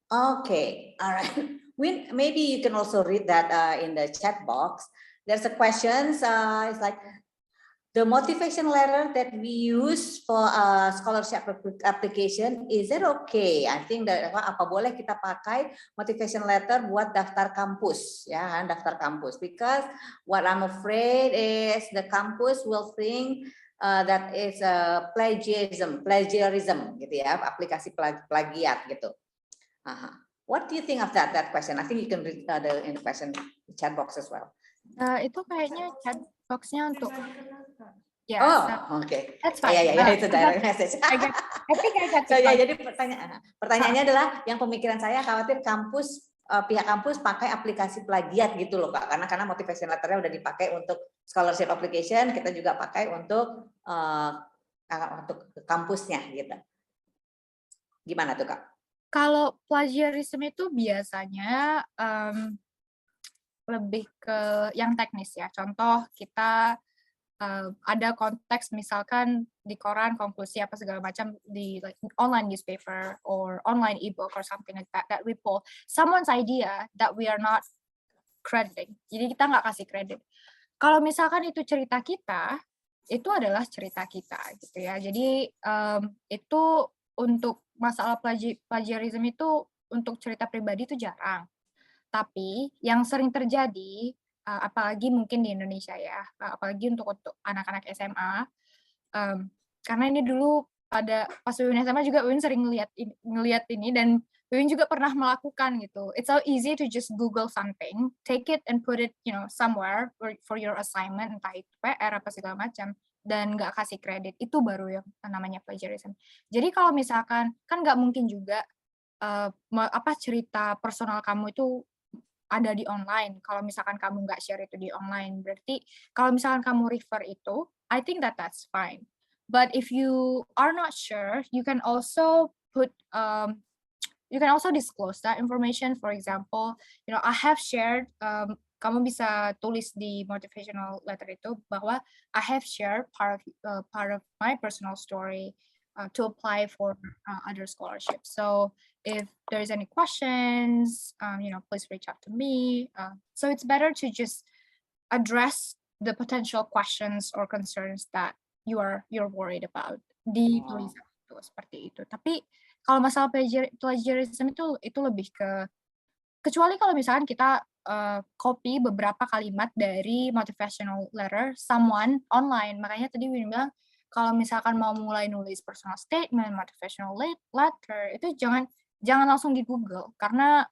C: Okay, all right. Maybe you can also read that in the chat box. There's a question. It's like the motivation letter that we use for scholarship application. Is it okay? I think that apa boleh kita pakai motivation letter buat daftar kampus, ya, daftar kampus. Because what I'm afraid is the campus will think that is plagiarism, gitu ya, aplikasi plagiat gitu. What do you think of that question? I think you can read in the question chat box as well.
B: Itu kayaknya chat boxnya untuk
C: Okay.
B: That's fine.
C: Ya, itu direct message.
B: I think I got
C: So ya, jadi pertanyaannya adalah yang pemikiran saya khawatir pihak kampus pakai aplikasi plagiat gitu loh Kak, karena motivation letternya udah dipakai untuk scholarship application, kita juga pakai untuk kampusnya gitu. Gimana tuh Kak?
B: Kalau plagiarism itu biasanya lebih ke yang teknis ya. Contoh kita ada konteks misalkan di koran konklusi apa segala macam di like online newspaper or online ebook or something like that we pull someone's idea that we are not crediting. Jadi kita nggak kasih kredit. Kalau misalkan itu cerita kita, itu adalah cerita kita gitu ya. Jadi itu untuk masalah plagiarism itu untuk cerita pribadi itu jarang. Tapi yang sering terjadi, apalagi mungkin di Indonesia ya, apalagi untuk anak-anak SMA, karena ini dulu pas Wiwin SMA juga Wiwin sering ngeliat ini dan Wiwin juga pernah melakukan gitu. It's so easy to just Google something, take it and put it, somewhere for your assignment, entah itu PR apa segala macam, dan nggak kasih kredit. Itu baru yang namanya plagiarism. Jadi kalau misalkan kan nggak mungkin juga cerita personal kamu itu ada di online. Kalau misalkan kamu nggak share itu di online, berarti kalau misalkan kamu refer itu, I think that's fine. But if you are not sure, you can also disclose that information. For example, I have shared. Kamu bisa tulis di motivational letter itu bahwa I have shared part of my personal story to apply for other scholarships. So if there's any questions, please reach out to me. So it's better to just address the potential questions or concerns that you're worried about di tulisan itu seperti itu. Tapi kalau masalah plagiarism itu lebih ke kecuali kalau misalkan kita copy beberapa kalimat dari motivational letter someone online. Makanya tadi Win bilang kalau misalkan mau mulai nulis personal statement, motivational letter, itu jangan langsung di Google karena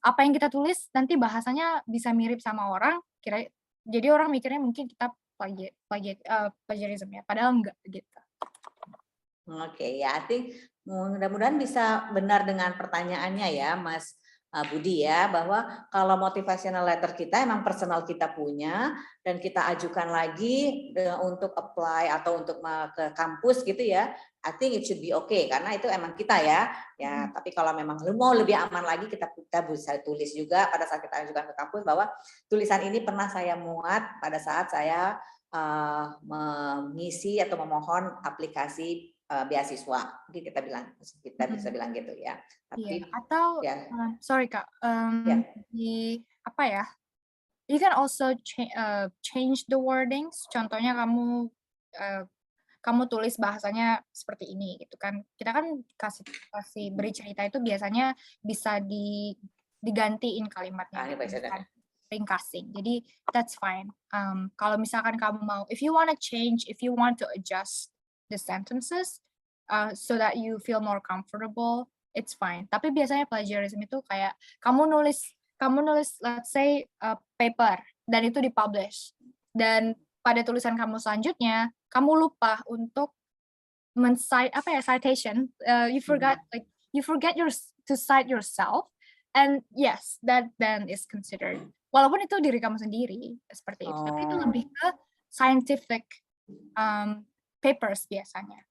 B: apa yang kita tulis nanti bahasanya bisa mirip sama orang, jadi orang mikirnya mungkin kita plagiarism ya, padahal enggak gitu.
C: Oke, ya, I think mudah-mudahan bisa benar dengan pertanyaannya ya, Mas Budi ya, bahwa kalau motivational letter kita emang personal kita punya dan kita ajukan lagi untuk apply atau untuk ke kampus gitu ya, I think it should be okay karena itu emang kita ya. Tapi kalau memang mau lebih aman lagi kita bisa tulis juga pada saat kita ajukan ke kampus bahwa tulisan ini pernah saya muat pada saat saya mengisi atau memohon aplikasi beasiswa, mungkin kita bisa bilang gitu ya. Tapi
B: atau sorry Kak, di apa ya? You can also change the wordings. Contohnya kamu tulis bahasanya seperti ini gitu kan. Kita kan kasih beri cerita itu biasanya bisa digantiin kalimatnya. Ringkasing. Jadi that's fine. Kalau misalkan kamu mau, if you want to adjust the sentences so that you feel more comfortable, it's fine. Tapi biasanya plagiarism itu kayak kamu nulis let's say paper dan itu dipublish dan pada tulisan kamu selanjutnya kamu lupa untuk citation. You forget to cite yourself, and yes, that then is considered. Walaupun itu diri kamu sendiri seperti itu, tapi itu lebih ke scientific papers biasanya.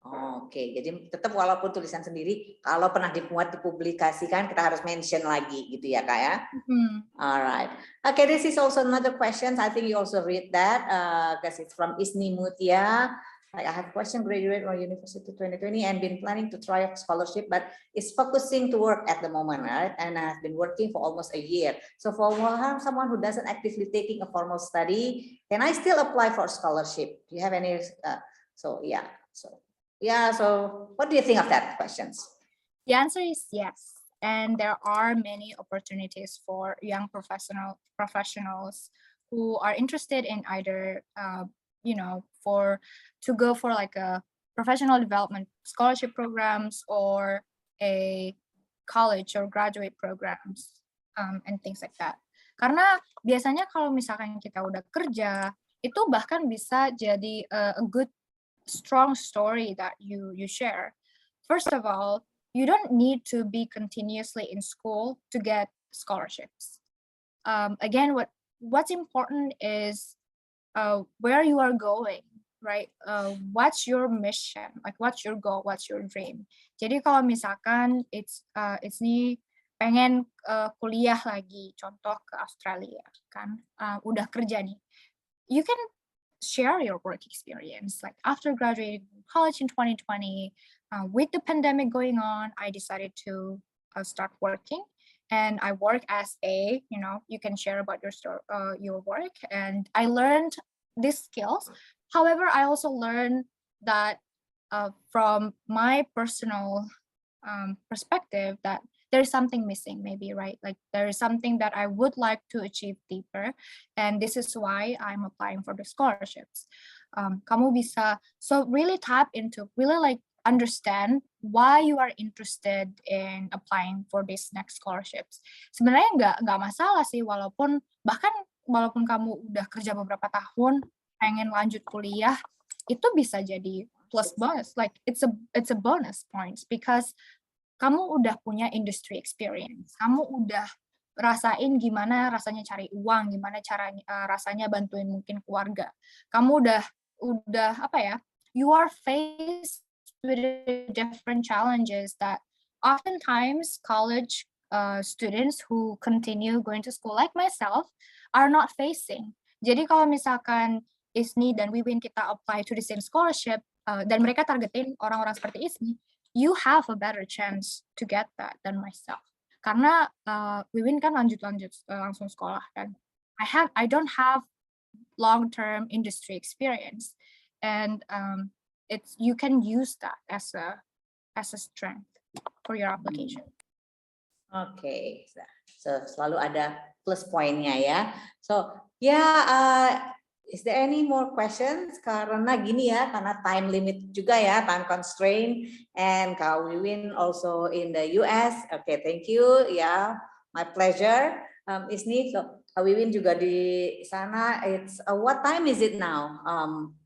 C: Oke, jadi tetap walaupun tulisan sendiri, kalau pernah dipublikasikan kita harus mention lagi gitu ya Kak ya. Alright. Okay, this is also another question. I think you also read that because it's from Isni Mutia. Like I have question graduate from University 2020 and been planning to try a scholarship, but it's focusing to work at the moment, right? And I've been working for almost a year. So for someone who doesn't actively taking a formal study, can I still apply for a scholarship? Do you have any? So what do you think of that questions?
B: The answer is yes. And there are many opportunities for young professionals who are interested in either, to go for like a professional development scholarship programs or a college or graduate programs and things like that. Karena biasanya kalau misalkan kita udah kerja, itu bahkan bisa jadi a good strong story that you share. First of all, you don't need to be continuously in school to get scholarships. Again, what's important is where you are going, right? What's your mission? Like, what's your goal? What's your dream? Jadi kalau misalkan it's nih pengen kuliah lagi, contoh ke Australia, kan, udah kerja nih, you can share your work experience. Like after graduating college in 2020, with the pandemic going on, I decided to start working, and I work as you can share about your work, and I learned these skills. However, I also learned that from my personal perspective that there's something missing, maybe, right? Like there is something that I would like to achieve deeper, and this is why I'm applying for the scholarships. Kamu bisa really tap into, really like understand why you are interested in applying for these next scholarships. Sebenarnya nggak masalah sih, walaupun kamu udah kerja beberapa tahun, pengen lanjut kuliah, itu bisa jadi plus bonus. Like it's a bonus points because kamu udah punya industry experience, kamu udah rasain gimana rasanya cari uang, gimana caranya rasanya bantuin mungkin keluarga. Kamu udah you are faced with different challenges that oftentimes college students who continue going to school like myself are not facing. Jadi kalau misalkan Isni dan Wiwin kita apply to the same scholarship dan mereka targetin orang-orang seperti Isni, you have a better chance to get that than myself. Karena Wiwin kan langsung sekolah kan. I don't have long-term industry experience, and you can use that as a strength for your application.
C: Okay, so selalu ada plus poinnya ya. So is there any more questions? Karena gini ya, karena time limit juga ya, time constraint, and Kak Wiwin also in the US. Okay, thank you. Yeah, my pleasure. Isni, so Kak Wiwin juga di sana. It's what time is it now?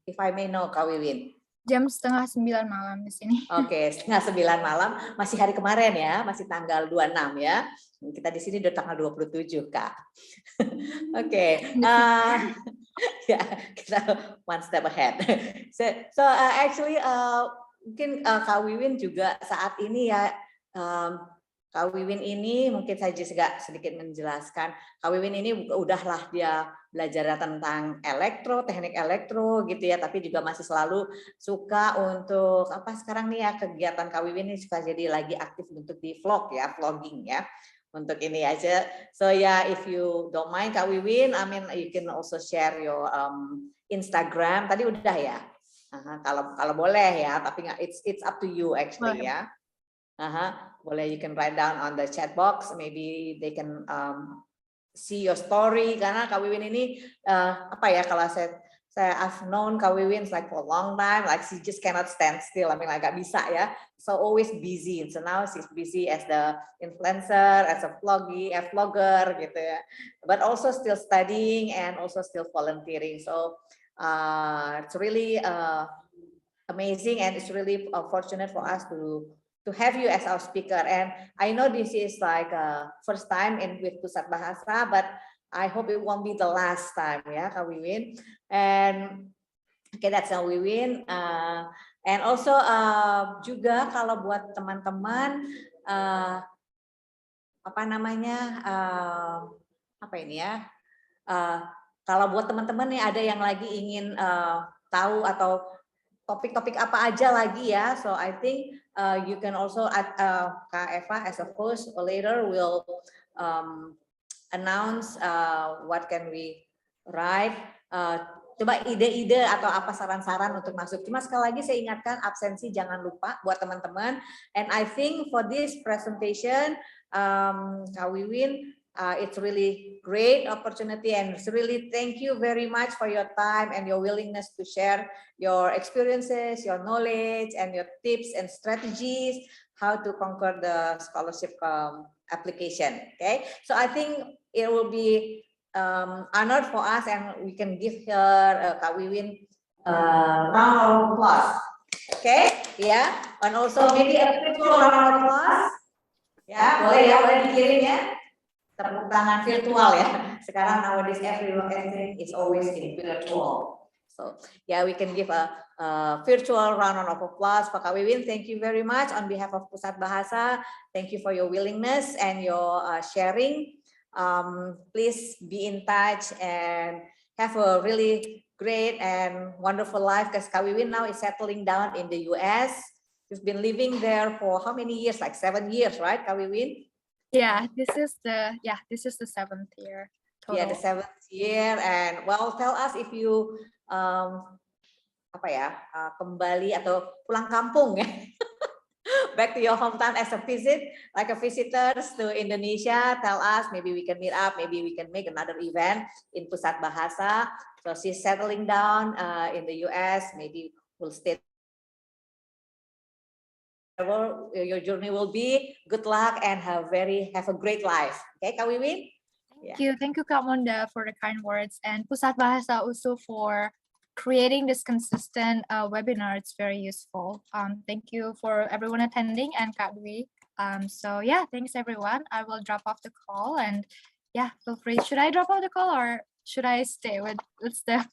C: If I may know, Kak Wiwin.
B: Jam 8:30 malam di sini.
C: Oke, 8:30 malam, masih hari kemarin ya, masih tanggal 26 ya. Kita di sini udah tanggal 27, Kak. Oke. Ya, kita one step ahead. So actually mungkin Kak Wiwin juga saat ini ya, Kak Wiwin ini mungkin saya juga sedikit menjelaskan. Kak Wiwin ini udahlah dia belajar tentang teknik elektro gitu ya, tapi juga masih selalu suka untuk sekarang nih ya, kegiatan Kak Wiwin ini suka jadi lagi aktif untuk di vlogging ya. Untuk ini aja. So if you don't mind Kak Wiwin, I mean you can also share your Instagram. Tadi udah ya. Kalau boleh ya, tapi it's up to you actually ya. Boleh, you can write down on the chat box, maybe they can see your story, karena Kak Wiwin ini kalau I've known Kak Wiwin like for a long time, like she just cannot stand still. I mean like gak bisa ya, so always busy. So now she's busy as the influencer, as a vlogger gitu ya, but also still studying and also still volunteering. So it's really amazing, and it's really fortunate for us to have you as our speaker. And I know this is like first time with Pusat Bahasa, but I hope it won't be the last time ya Kak Wiwin. And okay, that's Kak Wiwin. And also juga kalau buat teman-teman kalau buat teman-teman nih ada yang lagi ingin tahu atau topik-topik apa aja lagi ya. So I think you can also Kak Eva as a host later will announce what can we write. Coba ide-ide atau apa saran-saran untuk masuk. Cuma sekali lagi saya ingatkan absensi jangan lupa buat teman-teman. And I think for this presentation, Kak Wiwin, it's really great opportunity and it's really thank you very much for your time and your willingness to share your experiences, your knowledge, and your tips and strategies how to conquer the scholarship application. Okay, so I think it will be honored for us and we can give her Kak Wiwin round of applause. Okay, yeah, and also maybe a virtual round of applause. Ya, boleh ya, boleh dikirim ya. Tepuk tangan virtual ya. Sekarang nowadays everything is always in virtual. So yeah, we can give a virtual round of applause for Kak Wiwin. Thank you very much on behalf of Pusat Bahasa. Thank you for your willingness and your sharing. Please be in touch and have a really great and wonderful life because Kak Wiwin now is settling down in the US. You've been living there for how many years? Like 7 years, right, Kak Wiwin?
B: Yeah, this is the 7th year total.
C: Yeah, the 7th year. And well, tell us if you kembali atau pulang kampung ya. Back to your hometown as a visit, like a visitors to Indonesia. Tell us, maybe we can meet up, maybe we can make another event in Pusat Bahasa. So she's settling down in the US. Maybe we'll stay. Your journey will be. Good luck and have a great life. Okay, Kak Wiwin?
B: Thank you, Kak Monda, for the kind words, and Pusat Bahasa also for creating this consistent webinar. It's very useful. Thank you for everyone attending and Kak Dwi. So yeah, thanks everyone. I will drop off the call and yeah, feel free. Should I drop off the call or should I stay with Steph?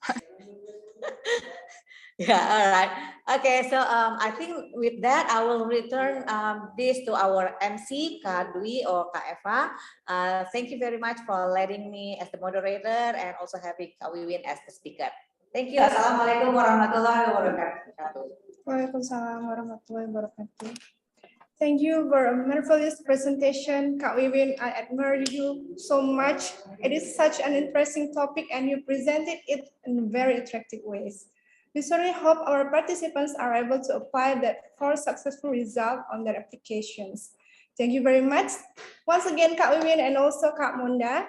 C: Yeah, all right. Okay, so I think with that, I will return this to our MC, Kak Dwi or Kak Eva. Thank you very much for letting me as the moderator and also having Kak Wiwin as the speaker. Thank you. Assalamualaikum warahmatullahi wabarakatuh.
A: Waalaikumsalam warahmatullahi wabarakatuh. Thank you for a marvelous presentation, Kak Wiwin. I admire you so much. It is such an interesting topic and you presented it in very attractive ways. We certainly hope our participants are able to apply that for successful result on their applications. Thank you very much. Once again, Kak Wiwin and also Kak Monda.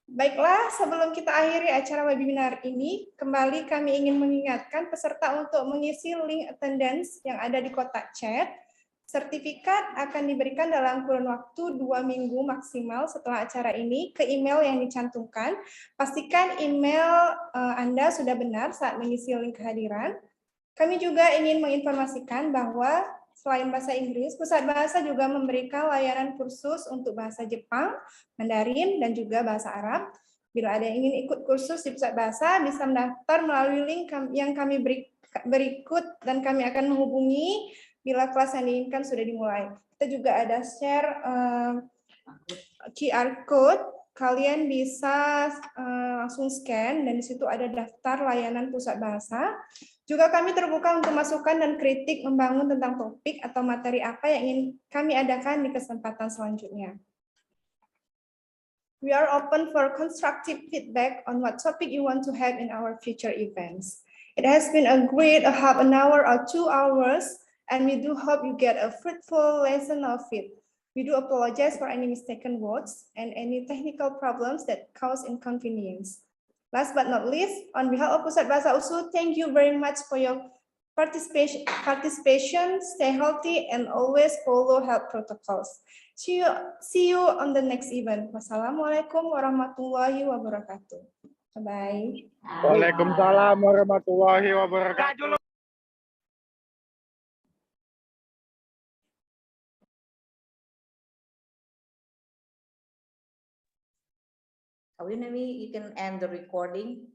A: Baiklah, sebelum kita akhiri acara webinar ini, kembali kami ingin mengingatkan peserta untuk mengisi link attendance yang ada di kotak chat. Sertifikat akan diberikan dalam kurun waktu 2 minggu maksimal setelah acara ini ke email yang dicantumkan. Pastikan email Anda sudah benar saat mengisi link kehadiran. Kami juga ingin menginformasikan bahwa selain bahasa Inggris, Pusat Bahasa juga memberikan layanan kursus untuk bahasa Jepang, Mandarin, dan juga bahasa Arab. Bila ada yang ingin ikut kursus di Pusat Bahasa, bisa mendaftar melalui link yang kami berikut dan kami akan menghubungi bila kelas yang diinginkan sudah dimulai. Kita juga ada share QR code, kalian bisa langsung scan dan di situ ada daftar layanan Pusat Bahasa. Juga kami terbuka untuk masukan dan kritik membangun tentang topik atau materi apa yang ingin kami adakan di kesempatan selanjutnya. We are open for constructive feedback on what topic you want to have in our future events. It has been a great half an hour or 2 hours, and we do hope you get a fruitful lesson of it. We do apologize for any mistaken words and any technical problems that cause inconvenience. Last but not least, on behalf of Pusat Bahasa USU, thank you very much for your participation. Stay healthy and always follow health protocols. See you on the next event. Wassalamualaikum warahmatullahi wabarakatuh. Bye-bye.
E: Waalaikumsalam warahmatullahi wabarakatuh.
C: Maybe you can end the recording.